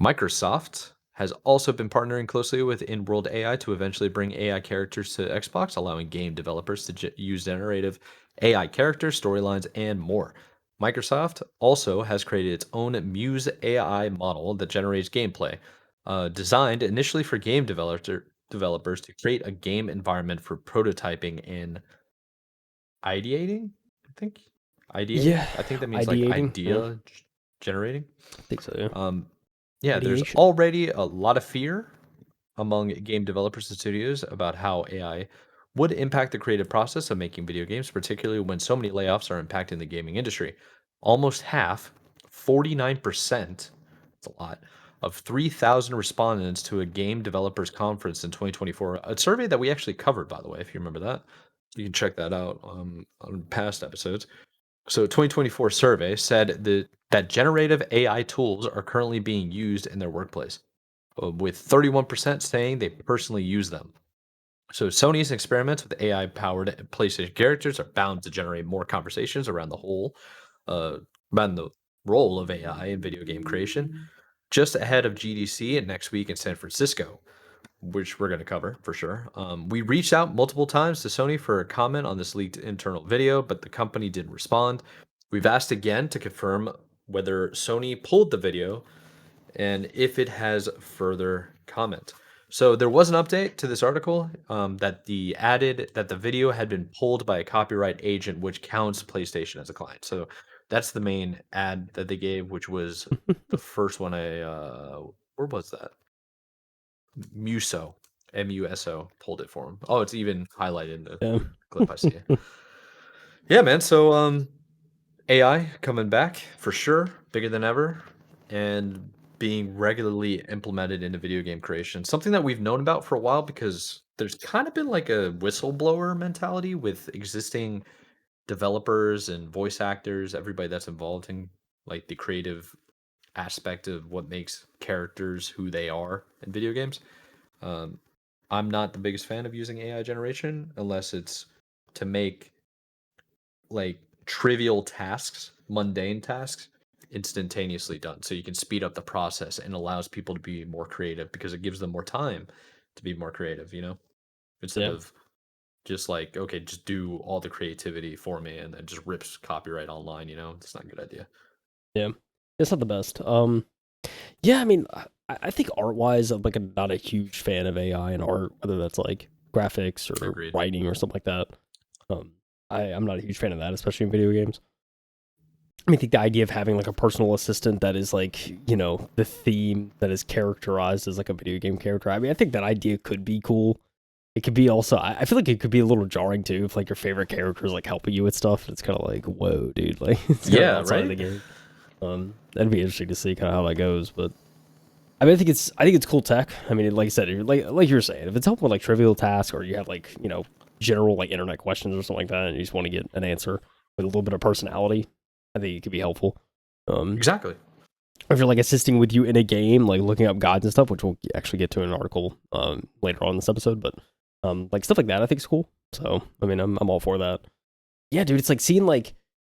S1: Microsoft has also been partnering closely with in-world AI to eventually bring AI characters to Xbox, allowing game developers to use generative AI characters, storylines, and more. Microsoft also has created its own Muse AI model that generates gameplay, designed initially for game developers to create a game environment for prototyping and ideating. I think ideating.
S2: Yeah,
S1: I think that means like
S2: ideating. Yeah,
S1: idea generating.
S2: I think so. Yeah,
S1: Yeah, there's
S2: ideation.
S1: already a lot of fear among game developers and studios about how AI would impact the creative process of making video games, particularly when so many layoffs are impacting the gaming industry. Almost half, 49%, it's a lot, of 3,000 respondents to a game developers conference in 2024, a survey that we actually covered, by the way, if you remember that. You can check that out on past episodes. So, 2024 survey said that generative AI tools are currently being used in their workplace, with 31% saying they personally use them. So, Sony's experiments with AI-powered PlayStation characters are bound to generate more conversations around the role of AI in video game creation. Just ahead of GDC and next week in San Francisco, which we're going to cover for sure. We reached out multiple times to Sony for a comment on this leaked internal video, but the company didn't respond. We've asked again to confirm whether Sony pulled the video and if it has further comment. So there was an update to this article that the video had been pulled by a copyright agent, which counts PlayStation as a client. So that's the main ad that they gave, which was the first one. Where was that? Muso, Muso pulled it for him. Oh, it's even highlighted in the
S2: Yeah.
S1: clip I see. Yeah, man. So AI coming back for sure, bigger than ever, and being regularly implemented into video game creation. Something that we've known about for a while because there's kind of been like a whistleblower mentality with existing developers and voice actors, everybody that's involved in like the creative aspect of what makes characters who they are in video games. Um, I'm not the biggest fan of using AI generation unless it's to make like trivial tasks, mundane tasks, instantaneously done. So you can speed up the process and allows people to be more creative because it gives them more time to be more creative, instead
S2: Yeah.
S1: of just like, okay, just do all the creativity for me and then just rips copyright online. It's not a good idea.
S2: Yeah. It's not the best. Yeah, I mean, I think art wise, I'm like not a huge fan of AI and art, whether that's like graphics or
S1: Agreed.
S2: writing or something like that. Um, I'm not a huge fan of that, especially in video games. I think the idea of having like a personal assistant that is like, the theme that is characterized as like a video game character. I mean, I think that idea could be cool. It could be also, I feel like it could be a little jarring too if like your favorite character is like helping you with stuff. It's kind of like, whoa, dude, like it's kind of
S1: Yeah,
S2: outside of
S1: right.
S2: the game. That'd be interesting to see kind of how that goes. But I mean, I think it's cool tech. I mean, like I said, like you were saying, if it's helping with like trivial tasks or you have like general like internet questions or something like that, and you just want to get an answer with a little bit of personality, I think it could be helpful.
S1: Exactly.
S2: If you're like assisting with you in a game, like looking up guides and stuff, which we'll actually get to in an article later on in this episode, but like stuff like that, I think is cool. So I mean, I'm all for that. Yeah, dude, it's like seeing like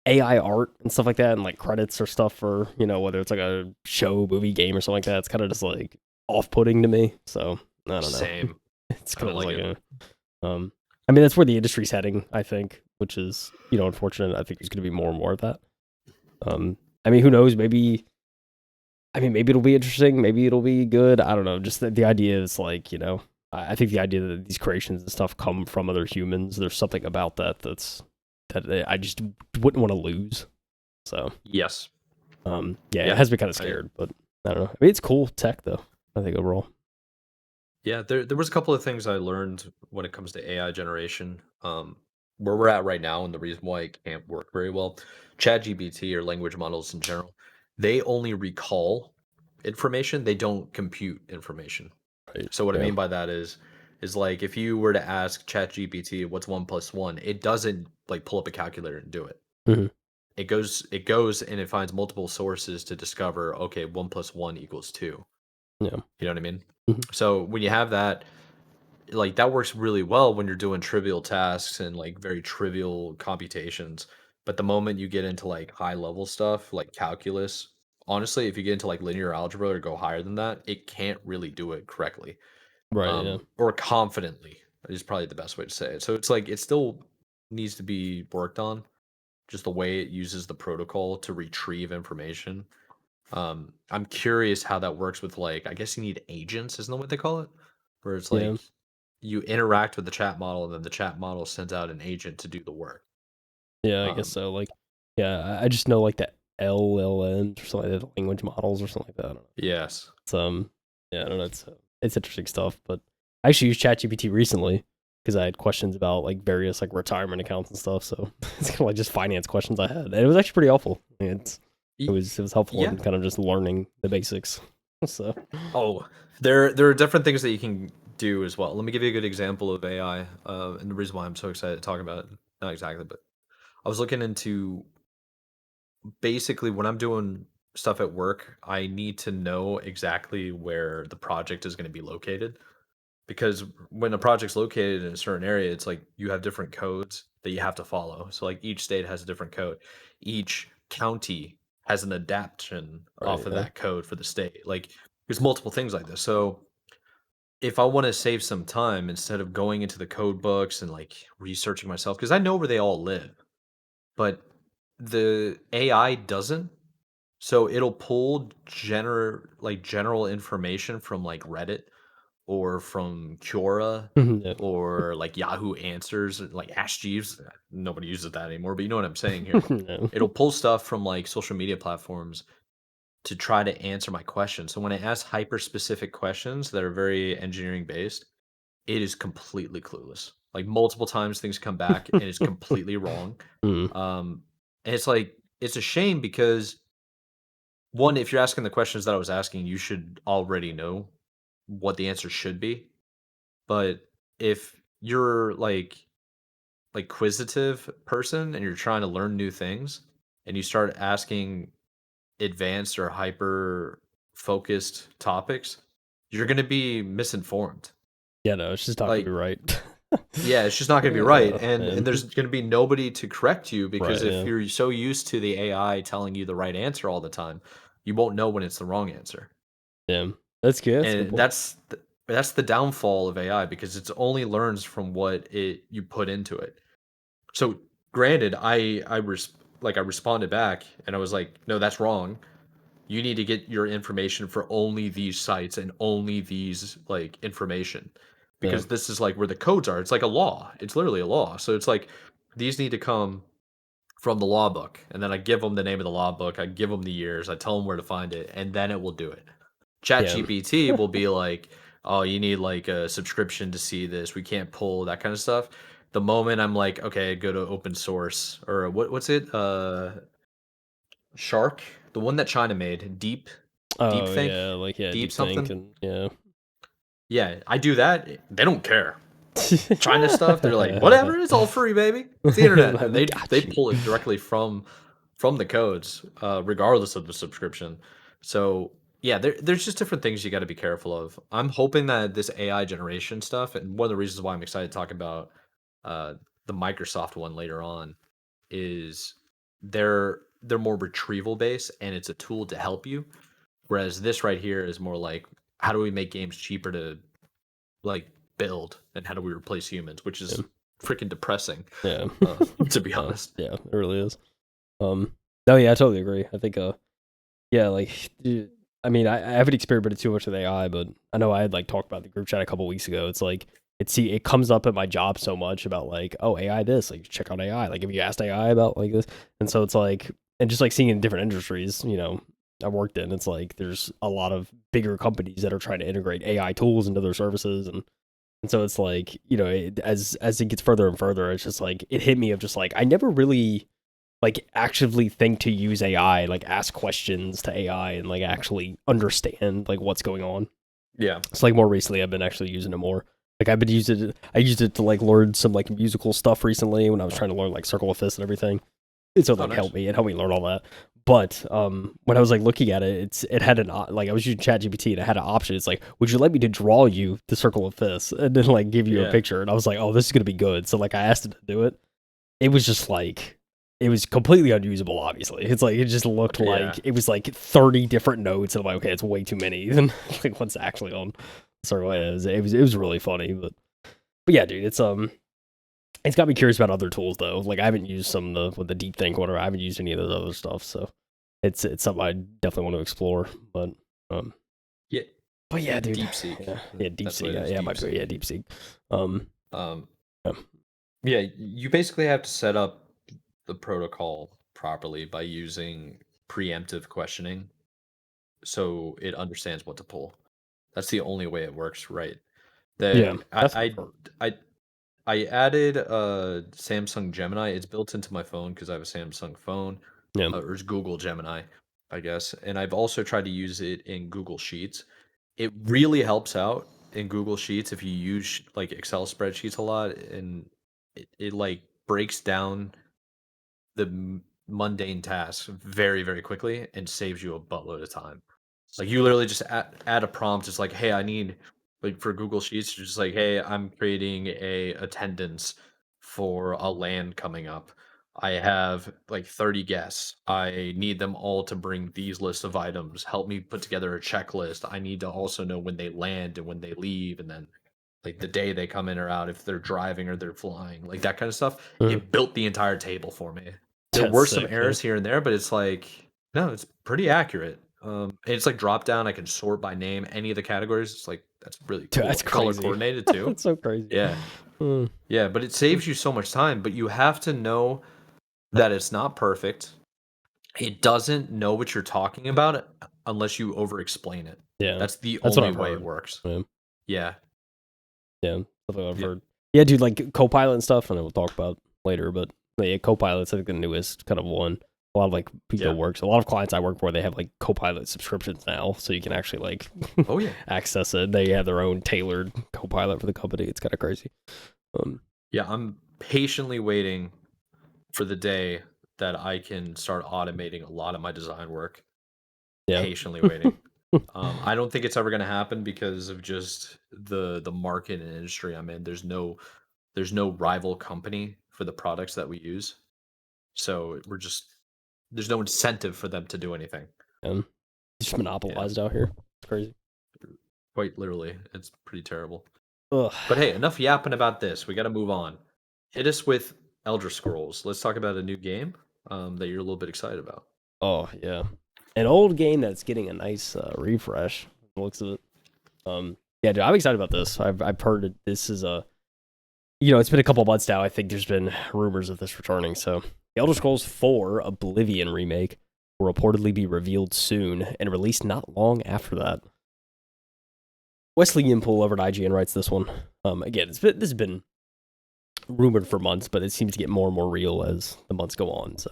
S2: AI art and stuff like that, and like credits or stuff for whether it's like a show, movie, game, or something like that. It's kind of just like off-putting to me. So I don't know.
S1: Same.
S2: It's
S1: I
S2: kind
S1: don't
S2: of
S1: like
S2: just
S1: it.
S2: like I mean, that's where the industry's heading, I think, which is unfortunate. I think there's going to be more and more of that. I mean, who knows? Maybe it'll be interesting. Maybe it'll be good. I don't know. Just the idea is like, I think the idea that these creations and stuff come from other humans, there's something about that I just wouldn't want to lose. So,
S1: Yes.
S2: yeah,
S1: Yeah.
S2: it has me kind of scared, but I don't know. I mean, it's cool tech though. I think overall.
S1: Yeah, there was a couple of things I learned when it comes to AI generation. Where we're at right now, and the reason why it can't work very well, ChatGPT or language models in general, they only recall information. They don't compute information.
S2: Right.
S1: So what I
S2: Yeah.
S1: mean by that is like if you were to ask ChatGPT what's 1 plus 1, it doesn't like pull up a calculator and do it.
S2: Hmm.
S1: It goes and it finds multiple sources to discover, okay, 1 plus 1 equals 2.
S2: Yeah.
S1: You know what I mean?
S2: Hmm.
S1: So when you have that, like that works really well when you're doing trivial tasks and like very trivial computations. But the moment you get into like high level stuff like calculus, honestly, if you get into like linear algebra or go higher than that, it can't really do it correctly.
S2: Right. Yeah.
S1: Or confidently is probably the best way to say it. So it's like it still needs to be worked on, just the way it uses the protocol to retrieve information. I'm curious how that works with like I guess you need agents, isn't that what they call it? Where it's
S2: Yeah.
S1: like you interact with the chat model and then the chat model sends out an agent to do the work.
S2: Yeah. I guess
S1: Um,
S2: so. Like, yeah. I just know like the LLMs or something like that, language models or something like that. I don't know.
S1: yes.
S2: It's yeah. I don't know. It's interesting stuff. But I actually used ChatGPT recently because I had questions about like various like retirement accounts and stuff. So it's kind of like just finance questions I had, and it was actually pretty helpful. It
S1: Y-
S2: was helpful
S1: Yeah.
S2: in kind of just learning the basics. So
S1: Oh, there are different things that you can do as well. Let me give you a good example of AI, and the reason why I'm so excited to talk about it. Not exactly, but I was looking into basically when I'm doing stuff at work, I need to know exactly where the project is going to be located. Because when a project's located in a certain area, it's like you have different codes that you have to follow. So like each state has a different code. Each county has an adaptation
S2: right,
S1: off of
S2: yeah,
S1: that code for the state. Like there's multiple things like this. So if I want to save some time instead of going into the code books and like researching myself, because I know where they all live, but the AI doesn't. So it'll pull general information from like Reddit or from Quora
S2: yeah,
S1: or like Yahoo Answers, like Ask Jeeves. Nobody uses that anymore, but you know what I'm saying here.
S2: yeah,
S1: It'll pull stuff from like social media platforms to try to answer my questions. So when I ask hyper specific questions that are very engineering based, it is completely clueless. Like multiple times things come back and it's completely wrong.
S2: mm,
S1: Um, and it's like it's a shame because one, if you're asking the questions that I was asking, you should already know what the answer should be. But if you're like quizzitive person and you're trying to learn new things and you start asking advanced or hyper focused topics, you're going to be misinformed.
S2: yeah. No, it's just not gonna be
S1: Like
S2: right.
S1: yeah, it's just not going to be right and
S2: Man,
S1: there's going to be nobody to correct you because
S2: right,
S1: if
S2: yeah,
S1: you're so used to the AI telling you the right answer all the time, you won't know when it's the wrong answer.
S2: yeah. That's good. That's a good
S1: And
S2: point.
S1: that's the downfall of AI because it's only learns from what it you put into it. So granted, I responded back and I was like, no, that's wrong. You need to get your information for only these sites and only these like information
S2: Yeah,
S1: because this is like where the codes are. It's like a law. It's literally a law. So it's like these need to come from the law book, and then I give them the name of the law book. I give them the years. I tell them where to find it, and then it will do it.
S2: yeah,
S1: ChatGPT will be like, "Oh, you need like a subscription to see this. We can't pull that kind of stuff." The moment I'm like, "Okay, go to open source or what's it? Shark, the one that China made, Deep
S2: oh
S1: Think,
S2: yeah, like yeah,
S1: Deep
S2: deep think
S1: something."
S2: and yeah.
S1: Yeah, I do that. They don't care. China stuff, they're like, "Whatever, it's all free, baby. It's the internet."
S2: Like,
S1: And
S2: we
S1: they
S2: got you.
S1: pull it directly from the codes, regardless of the subscription. So yeah, there's just different things you got to be careful of. I'm hoping that this AI generation stuff, and one of the reasons why I'm excited to talk about uh, the Microsoft one later on, is they're more retrieval based, and it's a tool to help you. Whereas this right here is more like, how do we make games cheaper to like build, and how do we replace humans, which
S2: Yeah,
S1: is freaking depressing,
S2: yeah.
S1: to be
S2: No,
S1: honest.
S2: yeah, it really is. No, yeah, I totally agree. I think yeah, like I mean, I haven't experimented too much with AI, but I know I had like talked about the group chat a couple weeks ago. It's like it comes up at my job so much about like, oh, AI this, like check out AI. Like if you asked AI about like this. And so it's like and just like seeing in different industries, I worked in, it's like there's a lot of bigger companies that are trying to integrate AI tools into their services, and so it's like, as it gets further and further, it's just like it hit me of just like I never really like actively think to use AI, like ask questions to AI and like actually understand like what's going on.
S1: Yeah.
S2: It's like more recently I've been actually using it more. Like I used it to like learn some like musical stuff recently when I was trying to learn like Circle of Fist and everything. And so
S1: Oh,
S2: like
S1: nice.
S2: it helped me learn all that. But when I was like looking at it, it had like I was using ChatGPT and it had an option. It's like, would you like me to draw you the Circle of Fists and then like give you a
S1: Yeah.
S2: picture? And I was like, oh, this is gonna be good. So like I asked it to do it. It was just like it was completely unusable. Obviously, it's like it just looked
S1: Yeah.
S2: like it was like 30 different notes. And I'm like, okay, it's way too many. Than like what's actually on. So it was really funny, but yeah, dude, it's got me curious about other tools though. Like I haven't used some of the with the deep think whatever. I haven't used any of those other stuff, so it's something I definitely want to explore. Um,
S1: Yeah.
S2: but yeah, dude,
S1: Deep seek.
S2: yeah, deep
S1: That's what
S2: sea,
S1: it is.
S2: yeah,
S1: Deep
S2: might be,
S1: seek.
S2: yeah, deep sea. Um,
S1: Um,
S2: yeah,
S1: yeah, you basically have to set up the protocol properly by using preemptive questioning so it understands what to pull. That's the only way it works, right?
S2: yeah,
S1: The
S2: that's what I've heard.
S1: I added Samsung Gemini. It's built into my phone because I have a Samsung phone,
S2: Yeah,
S1: or it's Google Gemini, I guess. And I've also tried to use it in Google Sheets. It really helps out in Google Sheets if you use like Excel spreadsheets a lot, and it like breaks down the mundane tasks very, very quickly and saves you a buttload of time. Like you literally just add a prompt. It's like, hey, I need like for Google Sheets, you're just like, hey, I'm creating a attendance for a land coming up. I have like 30 guests. I need them all to bring these list of items. Help me put together a checklist. I need to also know when they land and when they leave, and then like the day they come in or out, if they're driving or they're flying, like that kind of stuff.
S2: Mhm.
S1: It built the entire table for me. There
S2: That's
S1: were some
S2: sick. Yeah,
S1: errors here and there, but it's like, no, it's pretty accurate. And it's like drop down. I can sort by name any of the categories. It's like that's really
S2: dude,
S1: cool.
S2: that's
S1: And color
S2: crazy.
S1: coordinated too.
S2: That's so crazy.
S1: Yeah,
S2: Mm.
S1: yeah. But it saves you so much time. But you have to know that it's not perfect. It doesn't know what you're talking about unless you over explain it.
S2: Yeah,
S1: That's the
S2: that's what
S1: only
S2: I've
S1: way it
S2: heard.
S1: works.
S2: Yeah,
S1: Yeah.
S2: yeah, that's what I've
S1: Yeah.
S2: heard. Yeah, dude, like Copilot and stuff, and we'll talk about later. But yeah, Copilot's like the newest kind of one. A lot of like people
S1: Yeah.
S2: works. A lot of clients I work for, they have like Copilot subscriptions now, so you can actually like
S1: Oh yeah.
S2: access it. They have their own tailored Copilot for the company. It's kind of crazy. Um,
S1: Yeah. I'm patiently waiting for the day that I can start automating a lot of my design work.
S2: yeah,
S1: Patiently waiting. I don't think it's ever going to happen because of just the market and industry I'm in. There's no rival company for the products that we use, so there's no incentive for them to do anything.
S2: and it's just
S1: Yeah,
S2: monopolized out here. It's crazy.
S1: quite literally, it's pretty terrible.
S2: Ugh.
S1: But hey, enough yapping about this. We got to move on. Hit us with Elder Scrolls. Let's talk about a new game that you're a little bit excited about.
S2: Oh yeah, an old game that's getting a nice refresh. From the looks of it. Yeah, dude, I'm excited about this. I've heard this is a it's been a couple months now. I think there's been rumors of this returning. So, The Elder Scrolls 4 Oblivion remake will reportedly be revealed soon and released not long after that. Wesley Yimpool over at IGN writes this one. Again, this has been rumored for months, but it seems to get more and more real as the months go on. So,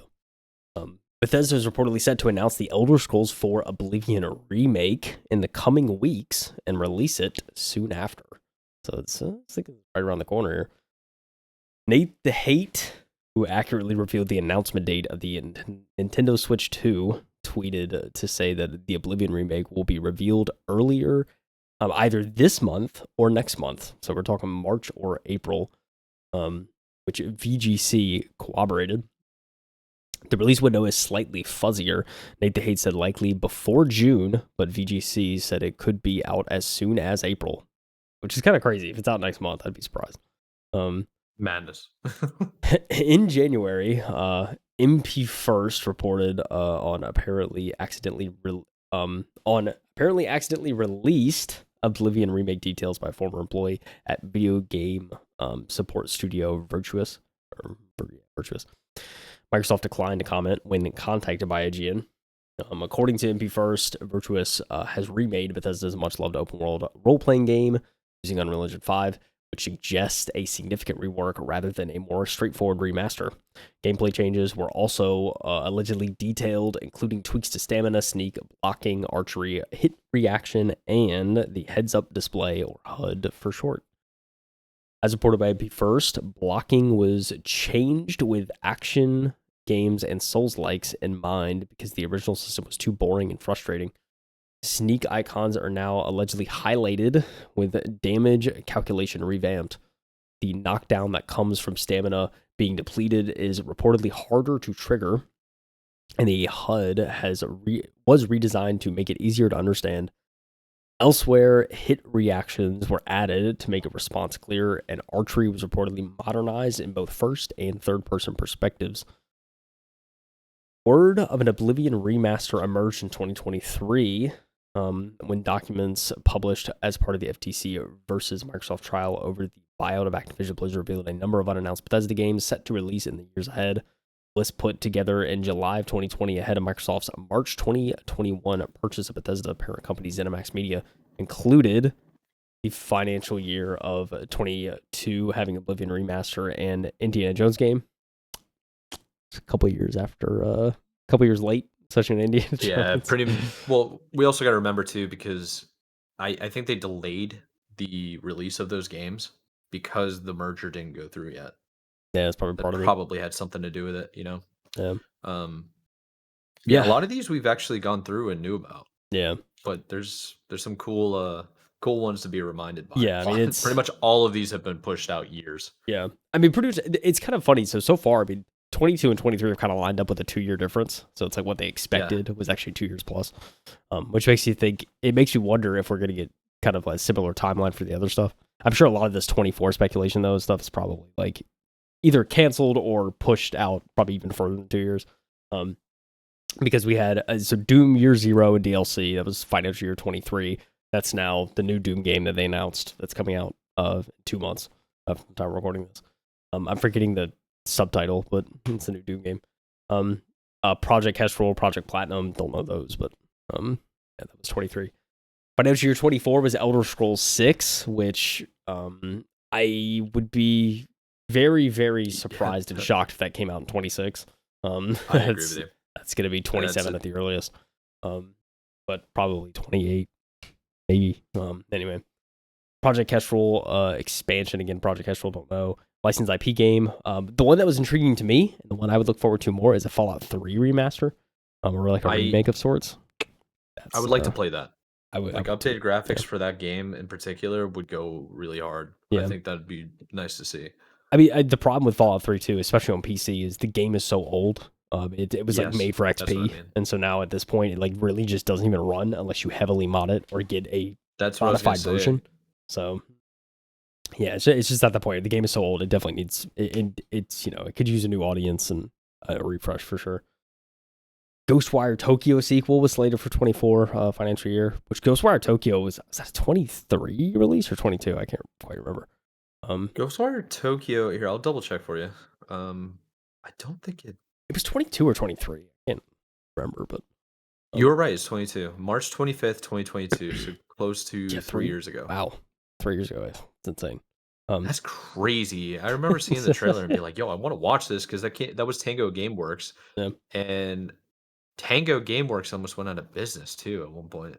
S2: Bethesda is reportedly set to announce the Elder Scrolls 4 Oblivion remake in the coming weeks and release it soon after. So it's like right around the corner here. Nate the Hate, who accurately revealed the announcement date of the Nintendo Switch 2, tweeted to say that the Oblivion remake will be revealed earlier, either this month or next month. So we're talking March or April, which VGC corroborated. The release window is slightly fuzzier. Nate the Hate said likely before June, but VGC said it could be out as soon as April, which is kind of crazy. If it's out next month, I'd be surprised.
S1: Madness.
S2: In January, MP First reported on apparently accidentally released Oblivion remake details by former employee at video game support studio Virtuous. Virtuous. Microsoft declined to comment when contacted by IGN. According to MP First, Virtuous has remade Bethesda's much-loved open-world role-playing game using Unreal Engine 5, which suggests a significant rework rather than a more straightforward remaster. Gameplay changes were also allegedly detailed, including tweaks to stamina, sneak, blocking, archery, hit reaction, and the heads-up display, or HUD for short. As reported by MP First, blocking was changed with action games and Souls-likes in mind because the original system was too boring and frustrating. Sneak icons are now allegedly highlighted with damage calculation revamped. The knockdown that comes from stamina being depleted is reportedly harder to trigger, and the HUD was redesigned to make it easier to understand. Elsewhere, hit reactions were added to make a response clearer, and archery was reportedly modernized in both first and third-person perspectives. Word of an Oblivion remaster emerged in 2023 when documents published as part of the FTC versus Microsoft trial over the buyout of Activision Blizzard revealed a number of unannounced Bethesda games set to release in the years ahead. List put together in July of 2020 ahead of Microsoft's March 2021 purchase of Bethesda parent company ZeniMax Media included the financial year of 22 having Oblivion remaster and Indiana Jones game. It's a couple years after, a couple years late, such an Indiana Jones.
S1: Yeah, pretty well. We also got to remember too, because I think they delayed the release of those games because the merger didn't go through yet.
S2: Yeah, it's probably part of it.
S1: Probably had something to do with it, you know.
S2: Yeah.
S1: Yeah, a lot of these we've actually gone through and knew about.
S2: Yeah,
S1: but there's some cool ones to be reminded by.
S2: Yeah, I mean, it's
S1: pretty much all of these have been pushed out years.
S2: Yeah, I mean, pretty much. It's kind of funny. So far, I mean, 22 and 23 have kind of lined up with a 2-year difference. So it's like what they expected was actually 2 years plus, which makes you think. It makes you wonder if we're going to get kind of a similar timeline for the other stuff. I'm sure a lot of this 24 speculation though stuff is probably like either canceled or pushed out, probably even further than 2 years. Because we had so Doom Year Zero and DLC that was financial year 23. That's now the new Doom game that they announced that's coming out 2 months from the time we're recording this. I'm forgetting the subtitle, but it's a new Doom game. Project Kestrel, Project Platinum, don't know those, but yeah, that was 23. Financial year 24 was Elder Scrolls 6, which I would be very, very surprised and shocked if that came out in 26.
S1: I agree with you.
S2: That's going to be 27 at the earliest, but probably 28, maybe. Anyway, Project Kestrel expansion again. Project Kestrel, don't know. Licensed IP game. The one that was intriguing to me, and the one I would look forward to more, is a Fallout 3 remaster, or like a remake of sorts.
S1: I would like to play that.
S2: I would
S1: like updated graphics for that game in particular would go really hard. Yeah. I think that'd be nice to see.
S2: I mean, the problem with Fallout 3 too, especially on PC, is the game is so old. It was like made for XP, and so now at this point, it like really just doesn't even run unless you heavily mod it or get a modified version. So yeah, it's just at the point. The game is so old; it definitely needs it's it could use a new audience and a refresh for sure. Ghostwire Tokyo sequel was slated for 24 financial year, which Ghostwire Tokyo was that a 23 release or 22? I can't quite remember.
S1: Ghostwire Tokyo, here, I'll double check for you. I don't think it
S2: was 22 or 23. I can't remember, but
S1: you were right. It's 22. March 25th, 2022. So close to 3 years ago.
S2: Wow, 3 years ago. It's insane.
S1: That's crazy. I remember seeing the trailer and be like, "Yo, I want to watch this," because that was Tango Gameworks, and Tango Gameworks almost went out of business too at one point.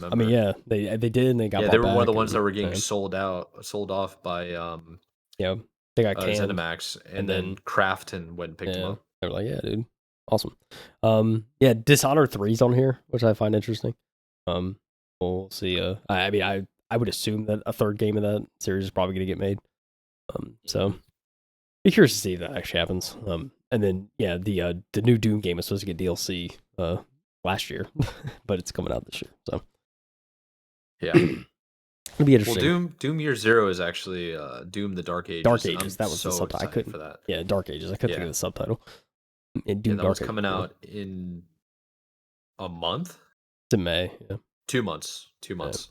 S2: I mean, yeah, they did, and they got
S1: they were one of the ones that were getting sold off by
S2: they got canned.
S1: ZeniMax, and then Krafton went and picked them up.
S2: They were like, "Yeah, dude, awesome." Yeah, Dishonored 3's on here, which I find interesting. We'll see. I mean, I would assume that a third game of that series is probably going to get made. So be curious to see if that actually happens. And then yeah, the new Doom game is supposed to get DLC last year, but it's coming out this year. So
S1: yeah,
S2: it'll be interesting.
S1: Well, Doom Year Zero is actually Doom: The Dark Ages.
S2: Dark Ages. That was the subtitle. I couldn't for that. Yeah, Dark Ages. I couldn't think of the subtitle.
S1: And Doom Dark Ages coming out in a month.
S2: It's in May. Yeah.
S1: 2 months. 2 months.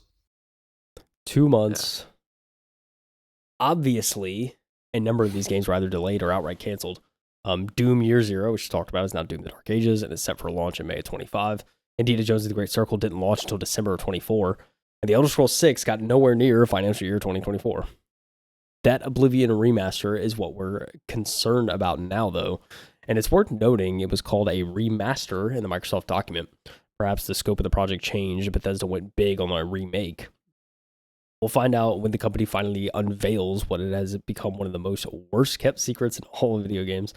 S2: 2 months. Yeah. Obviously, a number of these games were either delayed or outright canceled. Doom Year Zero, which we talked about, is now Doom: The Dark Ages and is set for launch in May of 25. Indiana Jones and the Great Circle didn't launch until December of 24, and The Elder Scrolls 6 got nowhere near financial year 2024. That Oblivion remaster is what we're concerned about now, though, and it's worth noting it was called a remaster in the Microsoft document. Perhaps the scope of the project changed, but Bethesda went big on a remake. We'll find out when the company finally unveils what it has become one of the most worst kept secrets in all of video games.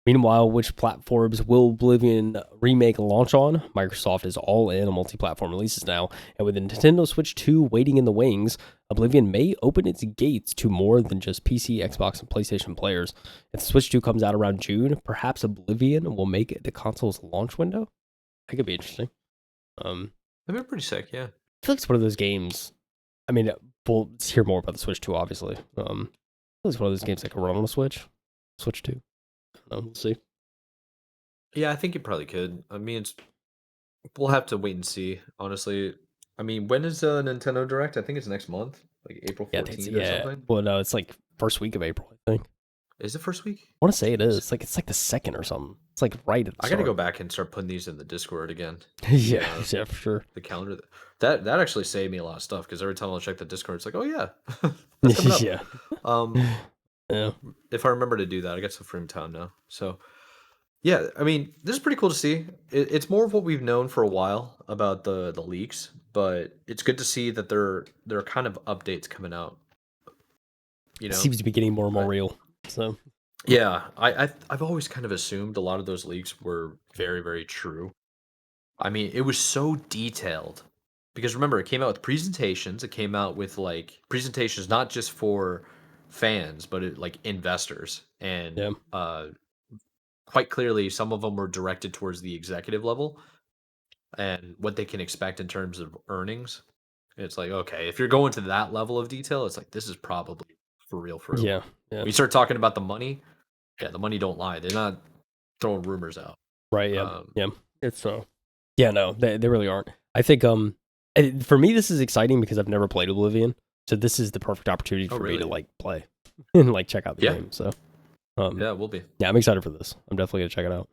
S2: Meanwhile, which platforms will Oblivion Remake launch on? Microsoft is all in on multi-platform releases now, and with the Nintendo Switch 2 waiting in the wings, Oblivion may open its gates to more than just PC, Xbox, and PlayStation players. If the Switch 2 comes out around June, perhaps Oblivion will make it the console's launch window? That could be interesting.
S1: That'd be pretty sick, yeah.
S2: I feel like it's one of those games. I mean, we'll hear more about the Switch 2, obviously. I feel like it's one of those games that can run on a Switch 2. We'll see.
S1: Yeah, I think you probably could. I mean, we'll have to wait and see, honestly. I mean, when is Nintendo Direct? I think it's next month, like April
S2: Yeah,
S1: 14th or something.
S2: Well, no, it's like first week of April, I think.
S1: Is it first week?
S2: I want to say it is. It's like the second or something. It's like right at the
S1: I gotta
S2: start.
S1: go back and start putting these in the Discord again.
S2: Yeah, for sure.
S1: The calendar. That actually saved me a lot of stuff because every time I'll check the Discord, it's like, oh yeah, that's coming up.
S2: Yeah. Yeah.
S1: If I remember to do that, I got some from town now. So yeah, I mean, this is pretty cool to see. It's more of what we've known for a while about the leaks, but it's good to see that there are kind of updates coming out. You
S2: It
S1: know,
S2: seems to be getting more and more real. So
S1: yeah, I've always kind of assumed a lot of those leaks were very, very true. I mean, it was so detailed because remember, it came out with presentations. It came out with like presentations not just for fans, but like investors, and
S2: yeah.
S1: quite clearly, some of them were directed towards the executive level and what they can expect in terms of earnings. It's like, okay, if you're going to that level of detail, it's like this is probably for real, for real.
S2: Yeah. Yeah.
S1: When you start talking about the money, yeah, the money don't lie. They're not throwing rumors out.
S2: Right. Yeah. Yeah. It's so. Yeah. No, they really aren't. I think for me this is exciting because I've never played Oblivion, so this is the perfect opportunity for me to like play and like check out the game. So
S1: yeah, it will be.
S2: Yeah, I'm excited for this. I'm definitely gonna check it out.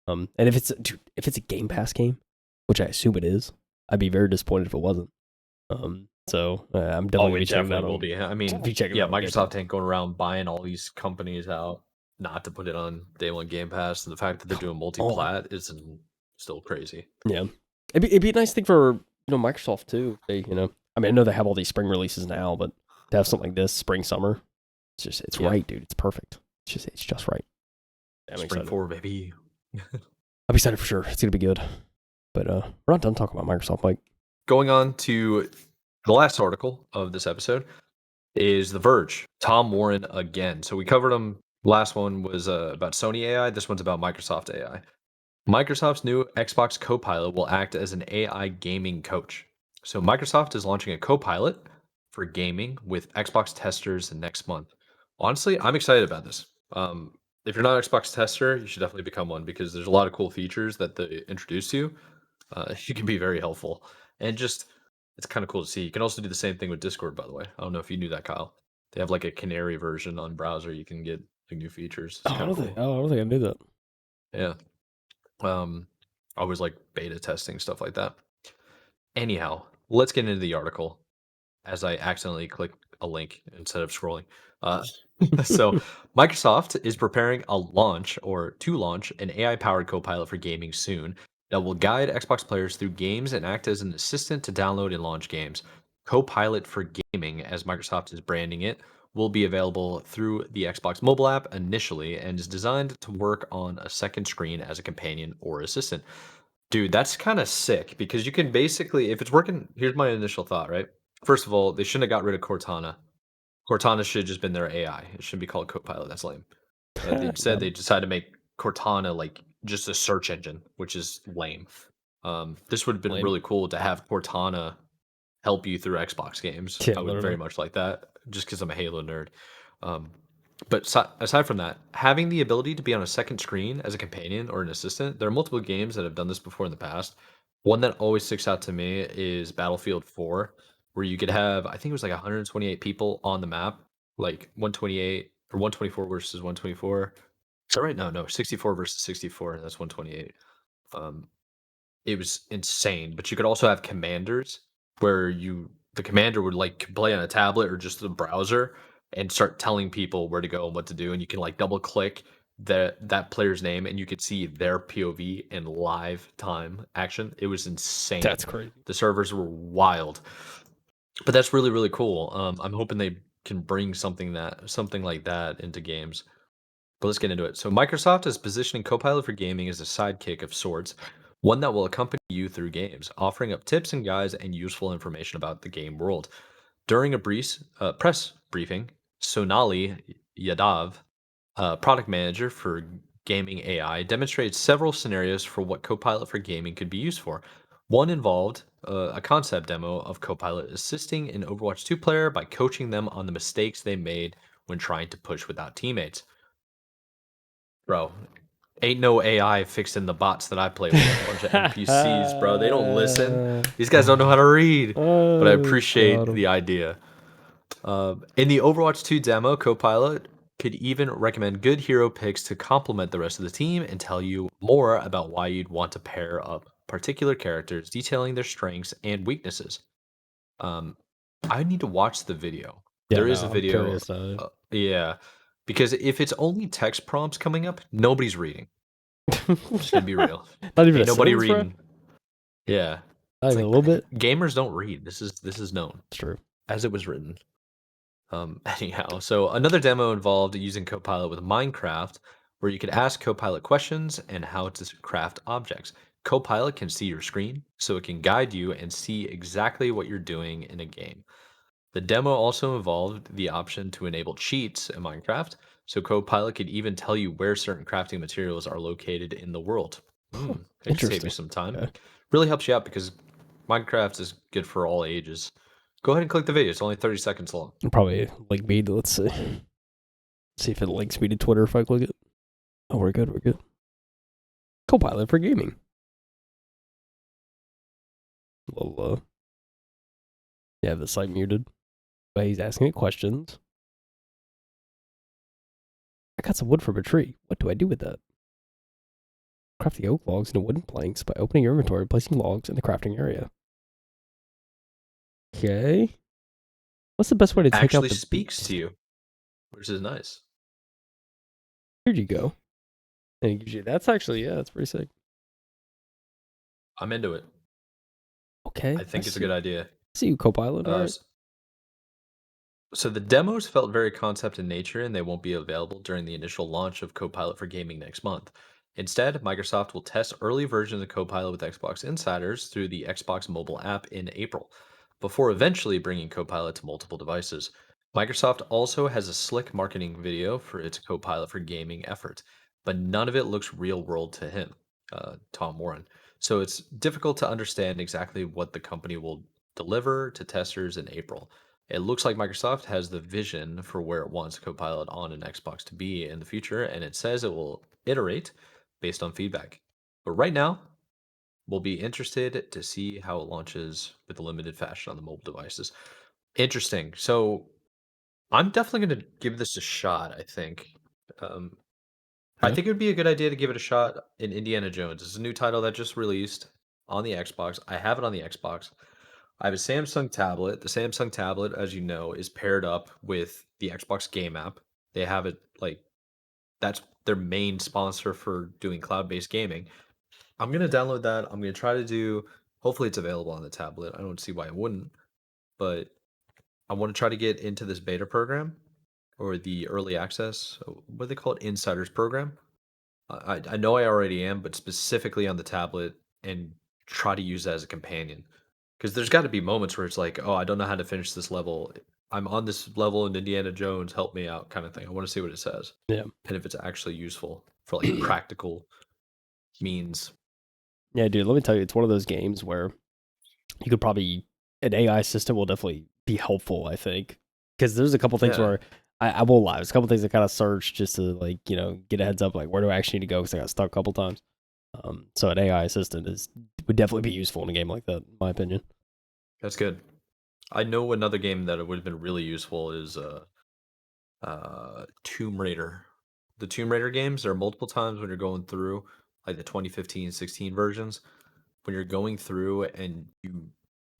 S2: And if it's a Game Pass game, which I assume it is, I'd be very disappointed if it wasn't. So I'm definitely gonna be checking that out.
S1: Will be. I mean, yeah, Microsoft ain't going around buying all these companies out not to put it on day one Game Pass, and the fact that they're doing multi-plat is still crazy.
S2: Yeah, it'd be a nice thing for Microsoft too. I mean, I know they have all these spring releases now, but to have something like this spring summer, it's right, dude. It's perfect. It's just right.
S1: I'm spring 4, baby.
S2: I'm excited for sure. It's gonna be good. But we're not done talking about Microsoft, Mike.
S1: Going on to the last article of this episode is The Verge. Tom Warren again. So we covered him. Last one was about Sony AI. This one's about Microsoft AI. Microsoft's new Xbox Copilot will act as an AI gaming coach. So Microsoft is launching a Copilot for gaming with Xbox testers next month. Honestly, I'm excited about this. If you're not an Xbox tester, you should definitely become one because there's a lot of cool features that they introduce to you. You can be very helpful, and just it's kind of cool to see. You can also do the same thing with Discord, by the way. I don't know if you knew that, Kyle. They have like a canary version on browser. You can get like, new features. It's kind of cool.
S2: I don't think I knew that.
S1: Yeah. Always like beta testing stuff like that. Anyhow, let's get into the article as I accidentally click a link instead of scrolling. So Microsoft is preparing to launch an AI-powered Copilot for gaming soon that will guide Xbox players through games and act as an assistant to download and launch games. Copilot for gaming, as Microsoft is branding it, will be available through the Xbox mobile app initially and is designed to work on a second screen as a companion or assistant. Dude, that's kind of sick because you can basically, if it's working, here's my initial thought, right? First of all, they shouldn't have got rid of Cortana. Cortana should have just been their AI. It shouldn't be called Copilot. That's lame. Instead, they decided to make Cortana like just a search engine, which is lame. This would have been really cool to have Cortana help you through Xbox games.
S2: Yeah,
S1: I would very much like that, just because I'm a Halo nerd. But aside from that, having the ability to be on a second screen as a companion or an assistant, there are multiple games that have done this before in the past. One that always sticks out to me is Battlefield 4, where you could have, I think it was like 128 people on the map, like 128 or 124 versus 124, Is that right? No, 64 versus 64. That's 128. Um, it was insane. But you could also have commanders where the commander would like play on a tablet or just the browser and start telling people where to go and what to do, and you can like double click that player's name and you could see their POV in live time action. It was
S2: That's
S1: insane.
S2: crazy.
S1: The servers were wild, but that's really really cool. I'm hoping they can bring something like that into games. But let's get into it. So Microsoft is positioning Copilot for gaming as a sidekick of sorts, one that will accompany you through games, offering up tips and guides and useful information about the game world. During a press briefing, Sonali Yadav, product manager for gaming AI, demonstrated several scenarios for what Copilot for gaming could be used for. One involved a concept demo of Copilot assisting an Overwatch 2 player by coaching them on the mistakes they made when trying to push without teammates. Bro, ain't no AI fixing the bots that I play with. A bunch of NPCs, bro. They don't listen. These guys don't know how to read. But I
S2: Oh, got
S1: appreciate
S2: him.
S1: the idea. In the Overwatch 2 demo, Copilot could even recommend good hero picks to complement the rest of the team and tell you more about why you'd want to pair up particular characters, detailing their strengths and weaknesses. Um, I need to watch the video.
S2: Yeah,
S1: There is
S2: no,
S1: a
S2: I'm
S1: video,
S2: curious now.
S1: yeah, because if it's only text prompts coming up, nobody's reading. Just gonna be real.
S2: Not even
S1: Ain't
S2: a
S1: nobody
S2: sentence, bro.
S1: reading. Yeah,
S2: Not
S1: it's
S2: even a
S1: like
S2: little bit.
S1: gamers don't read. This is known
S2: It's true.
S1: as it was written. Anyhow, so another demo involved using Copilot with Minecraft, where you could ask Copilot questions and how to craft objects. Copilot can see your screen, so it can guide you and see exactly what you're doing in a game. The demo also involved the option to enable cheats in Minecraft, so Copilot could even tell you where certain crafting materials are located in the world.
S2: Huh,
S1: It could save you
S2: interesting.
S1: some time.
S2: Okay.
S1: Really helps you out because Minecraft is good for all ages. Go ahead and click the video. It's only 30 seconds long.
S2: It'll probably link me to, let's see. See if it links me to Twitter if I click it. Oh, we're good. We're good. Copilot for gaming. Well, yeah, the site muted. But he's asking me questions. I got some wood from a tree. What do I do with that? Craft the oak logs into wooden planks by opening your inventory and placing logs in the crafting area. Okay. What's the best way to take out
S1: Actually
S2: the
S1: speaks
S2: beast?
S1: to you, which is nice.
S2: Here you go. And it gives you, that's actually, yeah, that's pretty sick.
S1: I'm into it.
S2: Okay.
S1: I
S2: I
S1: think it's a
S2: see.
S1: good idea.
S2: See you, Copilot. All
S1: Uh,
S2: right.
S1: s- so the demos felt very concept in nature and they won't be available during the initial launch of Copilot for Gaming next month. Instead, Microsoft will test early versions of Copilot with Xbox insiders through the Xbox mobile app in April, before eventually bringing Copilot to multiple devices. Microsoft also has a slick marketing video for its Copilot for Gaming effort, but none of it looks real world to him, Tom Warren. So it's difficult to understand exactly what the company will deliver to testers in April. It looks like Microsoft has the vision for where it wants Copilot on an Xbox to be in the future, and it says it will iterate based on feedback. But right now, we'll be interested to see how it launches with a limited fashion on the mobile devices. Interesting. So I'm definitely going to give this a shot, I think. Um, I
S2: Okay.
S1: think it would be a good idea to give it a shot in Indiana Jones. It's a new title that just released on the Xbox. I have it on the Xbox. I have a Samsung tablet. The Samsung tablet, as you know, is paired up with the Xbox Game app. They have it like that's their main sponsor for doing cloud-based gaming. I'm gonna download that. I'm gonna try to do. Hopefully, it's available on the tablet. I don't see why it wouldn't, but I want to try to get into this beta program or the early access. What do they call it? Insiders program. I know I already am, but specifically on the tablet and try to use that as a companion. Because there's got to be moments where it's like, oh, I don't know how to finish this level. I'm on this level in Indiana Jones, help me out, kind of thing. I want to see what it says
S2: Yeah.
S1: and if it's actually useful for like practical means.
S2: Yeah, dude, let me tell you, it's one of those games where you could probably, an AI system will definitely be helpful, I think. Because there's a couple things
S1: Yeah,
S2: where I won't lie. There's a couple things I kind of search just to, like, get a heads up, like, where do I actually need to go? Because I got stuck a couple times. So an AI assistant would definitely be useful in a game like that, in my opinion.
S1: that's good. I know another game that would have been really useful is Tomb Raider. the Tomb Raider games, there are multiple times when you're going through like the 2015, 16 versions, when you're going through and you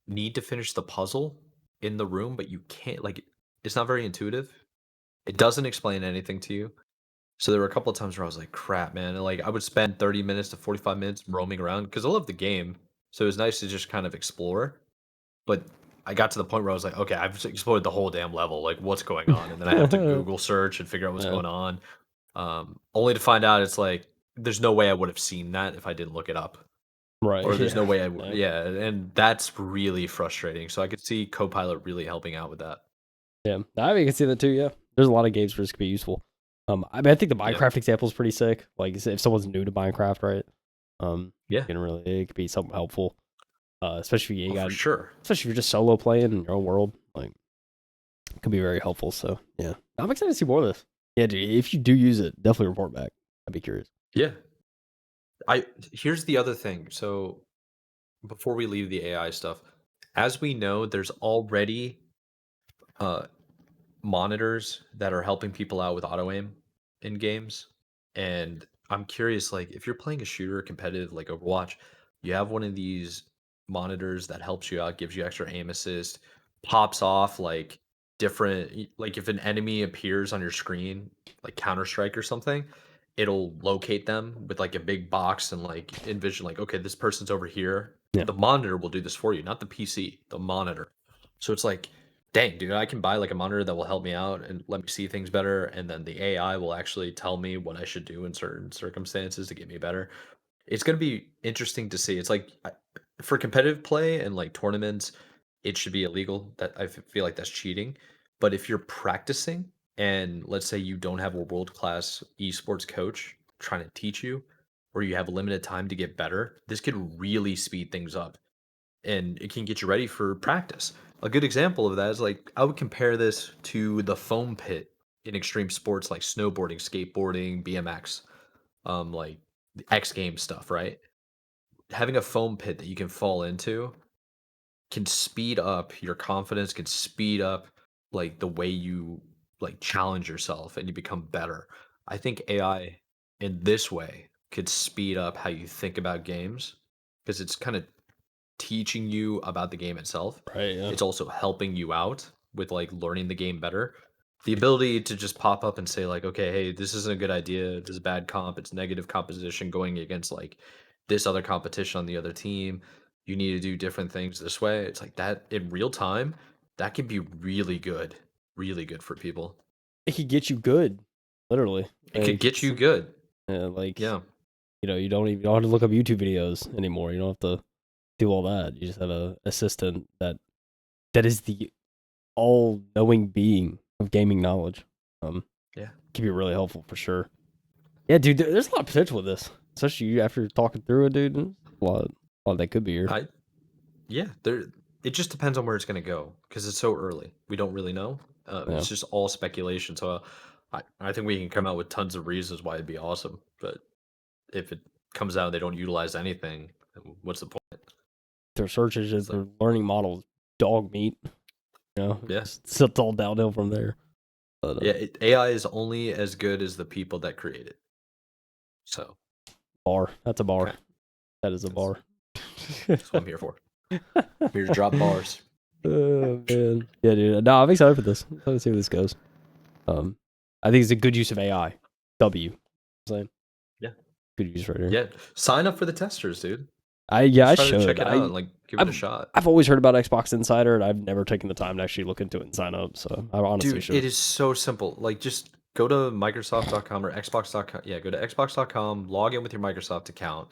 S1: need to finish the puzzle in the room, but you can't like it's not very intuitive. It doesn't explain anything to you. So there were a couple of times where I was like, crap, man. And like I would spend 30 minutes to 45 minutes roaming around because I love the game. So it was nice to just kind of explore. But I got to the point where I was like, okay, I've explored the whole damn level. Like, what's going on? And then I have to Google search and figure out what's
S2: Yeah.
S1: going on. Only to find out it's like there's no way I would have seen that if I didn't look it up.
S2: Right.
S1: Or there's
S2: Yeah.
S1: no way I would.
S2: Yeah.
S1: Yeah, and that's really frustrating. So I could see Copilot really helping out with that.
S2: Yeah. I mean, you can see that too. Yeah. There's a lot of games where this could be useful. I mean, I think the
S1: Yeah.
S2: Minecraft example is pretty sick. Like, if someone's new to Minecraft, right?
S1: Yeah.
S2: It could be something helpful. Especially if you
S1: Oh,
S2: got,
S1: for sure.
S2: especially if you're just solo playing in your own world. Like, it could be very helpful. So yeah, I'm excited to see more of this. Yeah, dude. If you do use it, definitely report back. I'd be curious.
S1: Yeah. Here's the other thing. So before we leave the AI stuff, as we know, there's already uh, monitors that are helping people out with auto aim in games. And I'm curious, like, if you're playing a shooter competitive like Overwatch, you have one of these monitors that helps you out, gives you extra aim assist, pops off like like if an enemy appears on your screen, like Counter Strike or something, it'll locate them with like a big box and like envision, like, okay, this person's over here.
S2: Yeah.
S1: The monitor will do this for you, not the PC, the monitor. So it's like, dang, dude, I can buy like a monitor that will help me out and let me see things better, and then the AI will actually tell me what I should do in certain circumstances to get me better. It's going to be interesting to see. It's like for competitive play and like tournaments, it should be illegal. That I feel like that's cheating. But if you're practicing and let's say you don't have a world-class esports coach trying to teach you, or you have limited time to get better, this could really speed things up and it can get you ready for practice. A good example of that is like I would compare this to the foam pit in extreme sports like snowboarding, skateboarding, BMX, like the X Games stuff, right? Having a foam pit that you can fall into can speed up your confidence, can speed up like the way you like challenge yourself and you become better. I think AI in this way could speed up how you think about games because it's kind of teaching you about the game itself.
S2: Right. Yeah.
S1: It's also helping you out with like learning the game better. The ability to just pop up and say like, okay, hey, this isn't a good idea. This is bad comp. It's negative composition going against like this other competition on the other team. You need to do different things this way. It's like that in real time. That can be really good for people.
S2: It could get you good, literally.
S1: It could
S2: Like,
S1: get you good.
S2: like
S1: Yeah,
S2: you don't have to look up YouTube videos anymore. You don't have to do all that. You just have a assistant that is the all knowing being of gaming knowledge.
S1: yeah.
S2: Can be really helpful for sure. Yeah, dude, there's a lot of potential with this, especially you after talking through it, dude. A lot that could be here.
S1: Yeah, there. It just depends on where it's going to go because it's so early. We don't really know.
S2: Yeah.
S1: It's just all speculation. So I think we can come out with tons of reasons why it'd be awesome. But if it comes out and they don't utilize anything, then what's the point?
S2: Their search engines,
S1: It's like,
S2: their learning models, dog meat. You know,
S1: yeah,
S2: it's all downhill from there. But
S1: yeah. AI is only as good as the people that create it. So
S2: bar. That's a bar.
S1: okay,
S2: That is a
S1: that's,
S2: bar.
S1: that's what I'm here for. I'm here to drop bars.
S2: Oh man, yeah, dude. No, I'm excited for this. Let's see where this goes. I think it's a good use of AI. W. I'm saying,
S1: Yeah,
S2: good use right here.
S1: yeah. Sign up for the testers, dude.
S2: I
S1: Just try to
S2: should.
S1: check it out and like give it a shot.
S2: I've always heard about Xbox Insider, and I've never taken the time to actually look into it and sign up. So I honestly
S1: Dude,
S2: should.
S1: it is so simple. Like, just go to Microsoft.com or Xbox.com. Yeah, go to Xbox.com, log in with your Microsoft account,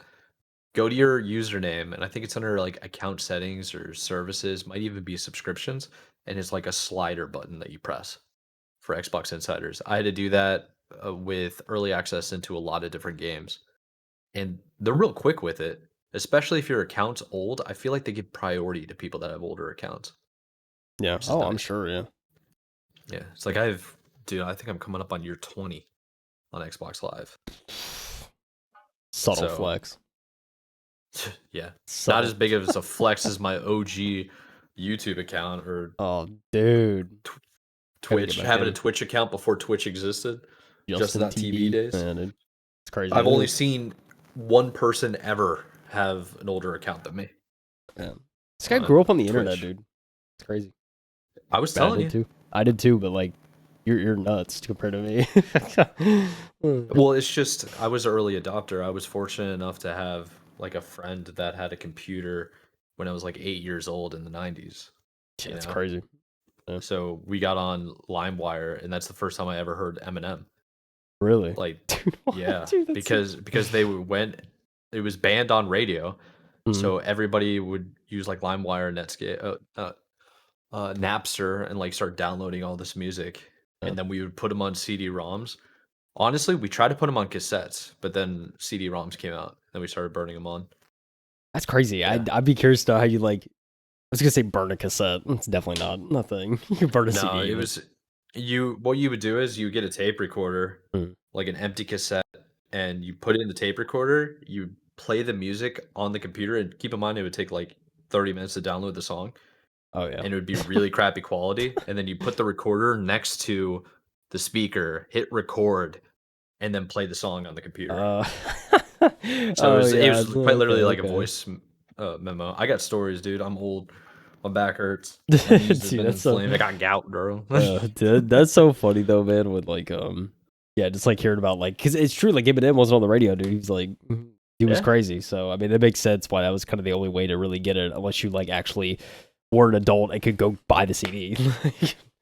S1: go to your username, and I think it's under like account settings or services, might even be subscriptions, and it's like a slider button that you press for Xbox Insiders. I had to do that with early access into a lot of different games, and they're real quick with it, especially if your account's old. I feel like they give priority to people that have older accounts,
S2: Yeah.
S1: which is
S2: Oh, I'm
S1: nice.
S2: sure. Yeah.
S1: Yeah, it's like dude, I think I'm coming up on year 20 on Xbox Live.
S2: Subtle
S1: So,
S2: flex.
S1: yeah, not
S2: Subtle.
S1: as big of a flex as my OG YouTube account or
S2: Oh, dude. Gotta get
S1: Twitch.
S2: back
S1: Having a
S2: in.
S1: Twitch account before Twitch existed.
S2: Justin
S1: Just.TV
S2: TV,
S1: days.
S2: and it's crazy.
S1: I've only seen one person ever have an older account than me
S2: Yeah. This guy grew
S1: on
S2: up on the internet,
S1: Twitch.
S2: dude. It's crazy.
S1: I was
S2: I
S1: telling
S2: did
S1: you.
S2: too. I did too, but like, you're nuts compared to me.
S1: Well, it's just I was an early adopter. I was fortunate enough to have like a friend that had a computer when I was like 8 years old in the 90s,
S2: Yeah,
S1: you
S2: it's
S1: know?
S2: crazy. Yeah.
S1: So we got on LimeWire, and that's the first time I ever heard Eminem.
S2: Really,
S1: Like,
S2: dude. What?
S1: yeah,
S2: Dude, that's so...
S1: because they went, it was banned on radio,
S2: Mhm.
S1: so everybody would use like LimeWire, Netscape, Napster, and like start downloading all this music,
S2: Yeah.
S1: and then we would put them on CD-ROMs. Honestly, we tried to put them on cassettes, but then CD-ROMs came out, then we started burning them on.
S2: That's crazy.
S1: Yeah.
S2: I'd be curious to know how you like. I was gonna say burn a cassette. It's definitely not nothing. You can burn a
S1: No,
S2: CD,
S1: it
S2: but
S1: was what you would do is you get a tape recorder,
S2: Mm.
S1: like an empty cassette, and you put it in the tape recorder, you play the music on the computer, and keep in mind it would take like 30 minutes to download the song,
S2: Oh yeah.
S1: and it would be really crappy quality, and then you put the recorder next to the speaker, hit record, and then play the song on the computer.
S2: Uh,
S1: So
S2: oh
S1: it
S2: yeah.
S1: was quite literally like a
S2: Okay.
S1: voice memo. I got stories, dude. I'm old. My back hurts. My knees have
S2: Dude,
S1: been
S2: that's so.
S1: inflamed. I got gout, bro.
S2: Dude, that's so funny though, man. With like, yeah, just like hearing about like, cause it's true. Like Eminem wasn't on the radio, dude. He's like, he was
S1: Yeah.
S2: crazy. So I mean, that makes sense why that was kind of the only way to really get it, unless you like actually were an adult and could go buy the CD.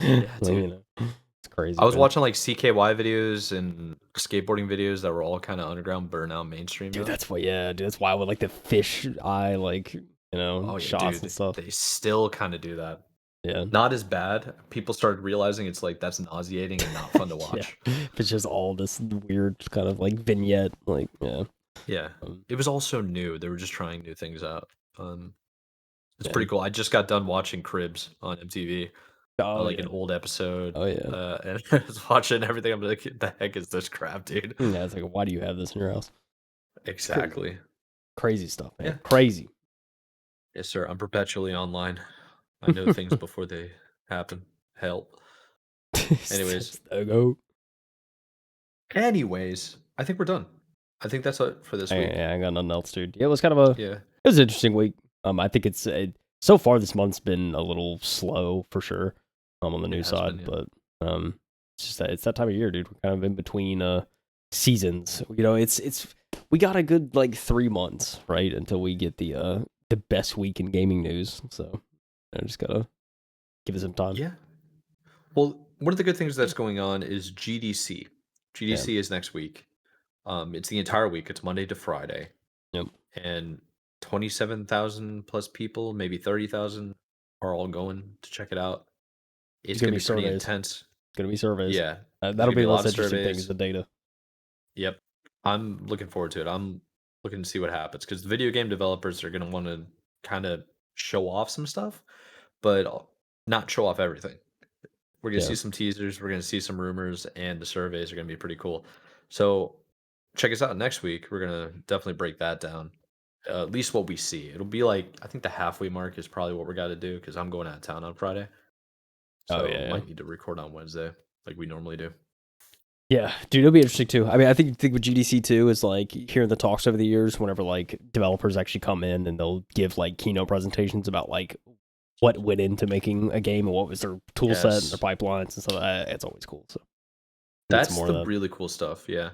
S1: Yeah,
S2: Like,
S1: dude.
S2: you know, it's crazy.
S1: I was
S2: Man.
S1: watching like CKY videos and skateboarding videos that were all kind of underground, but are now mainstream
S2: Dude,
S1: now.
S2: that's why. Yeah, dude, that's why with like the fish eye, like
S1: Oh yeah,
S2: shots and
S1: dude.
S2: stuff.
S1: They still kind of do that.
S2: Yeah,
S1: Not as bad. People started realizing it's like that's nauseating and not fun to
S2: yeah.
S1: watch.
S2: It's just all this weird kind of like vignette, like yeah.
S1: Yeah.
S2: Um,
S1: It was all so new. They were just trying new things out. It's
S2: yeah.
S1: pretty cool. I just got done watching Cribs on MTV,
S2: Oh
S1: like
S2: yeah.
S1: an old episode,
S2: Oh yeah.
S1: and I was watching everything. I'm like, "The heck is this crap, dude?"
S2: Yeah, it's like, why do you have this in your house?
S1: Exactly.
S2: Crazy stuff, man.
S1: Yeah.
S2: Crazy.
S1: Yes, sir. I'm perpetually online. I know things before they happen. Help. Anyways.
S2: Go.
S1: Anyways, I think we're done. I think that's it for this week.
S2: Yeah, I got nothing else, dude. Yeah, it was kind of a
S1: Yeah.
S2: it was an interesting week. I think it's so far this month's been a little slow for sure. On the
S1: It
S2: news
S1: has
S2: side,
S1: been, yeah.
S2: but it's just that it's that time of year, dude. We're kind of in between seasons. You know, it's we got a good like 3 months, right, until we get the best week in gaming news. So I just gotta give it some time.
S1: Yeah. Well, one of the good things that's going on is GDC. GDC is next week. It's the entire week. It's Monday to Friday.
S2: Yep.
S1: And 27,000 plus people, maybe 30,000, are all going to check it out. It's
S2: gonna
S1: going
S2: be
S1: to be pretty
S2: surveys.
S1: intense.
S2: It's gonna be surveys.
S1: Yeah. There's
S2: That'll
S1: gonna
S2: be
S1: be
S2: the
S1: a lot
S2: most
S1: of
S2: interesting thing is
S1: surveys.
S2: the data.
S1: Yep. I'm looking forward to it. I'm looking to see what happens because the video game developers are going to want to kind of show off some stuff, but not show off everything. We're going to
S2: Yeah.
S1: see some teasers, we're going to see some rumors, and the surveys are going to be pretty cool. So check us out next week. We're going to definitely break that down. At least what we see. It'll be like, I think the halfway mark is probably what we got to do because I'm going out of town on Friday.
S2: Oh,
S1: So
S2: yeah.
S1: might need to record on Wednesday like we normally do.
S2: Yeah, dude, it'll be interesting too. I mean, I think with GDC too is like hearing the talks over the years, whenever like developers actually come in and they'll give like keynote presentations about like what went into making a game and what was their tool set and
S1: Yes.
S2: their pipelines and stuff. It's always cool. So
S1: That's
S2: more of
S1: the
S2: that.
S1: really cool stuff. Yeah.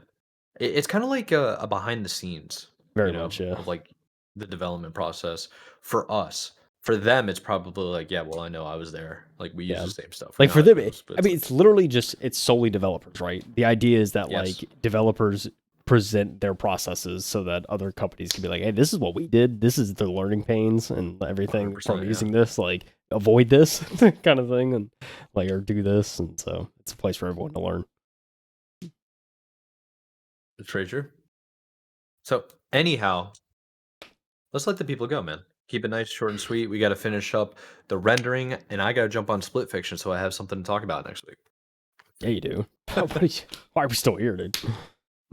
S1: It's kind of like a behind the scenes,
S2: Very much, yeah.
S1: of like the development process for us. For them, it's probably like, yeah, well, I know I was there. Like we use
S2: Yeah.
S1: the same stuff. We
S2: Like
S1: know
S2: for
S1: how it
S2: them,
S1: goes, but
S2: I mean, it's literally just it's solely developers, right? The idea is that
S1: Yes.
S2: like developers present their processes so that other companies can be like, hey, this is what we did. This is the learning pains and everything
S1: 100%,
S2: from
S1: yeah.
S2: using this. Like avoid this kind of thing, and like or do this, and so it's a place for everyone to learn.
S1: the treasure. So anyhow, let's let the people go, man. Keep it nice, short and sweet. We got to finish up the rendering, and I got to jump on Split Fiction so I have something to talk about next week.
S2: Yeah, you do. Why are we still here, dude?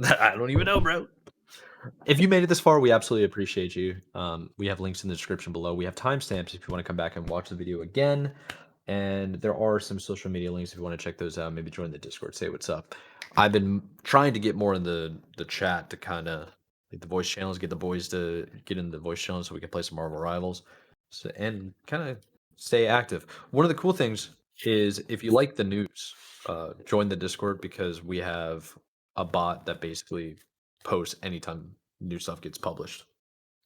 S1: I don't even know, bro. If you made it this far, we absolutely appreciate you. We have links in the description below. We have timestamps if you want to come back and watch the video again. And there are some social media links if you want to check those out. Maybe join the Discord, say what's up. I've been trying to get more in the chat to kind of like the voice channels, get the boys to get in the voice channels so we can play some Marvel Rivals, so, and kind of stay active. One of the cool things is if you like the news, join the Discord because we have a bot that basically posts anytime new stuff gets published,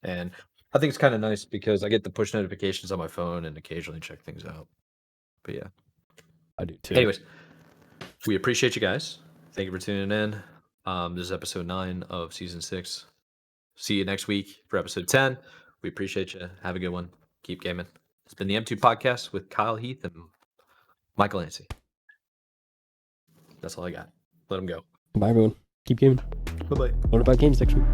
S1: and I think it's kind of nice because I get the push notifications on my phone and occasionally check things out. But yeah.
S2: I do too.
S1: Anyways, we appreciate you guys. Thank you for tuning in. This is episode 9 of season 6. See you next week for episode 10. We appreciate you. Have a good one. Keep gaming. It's been the M2 podcast with Kyle Heath and Michael Nancy. That's all I got. Let them go.
S2: Bye, everyone. Keep gaming.
S1: Bye bye.
S2: What about games next week?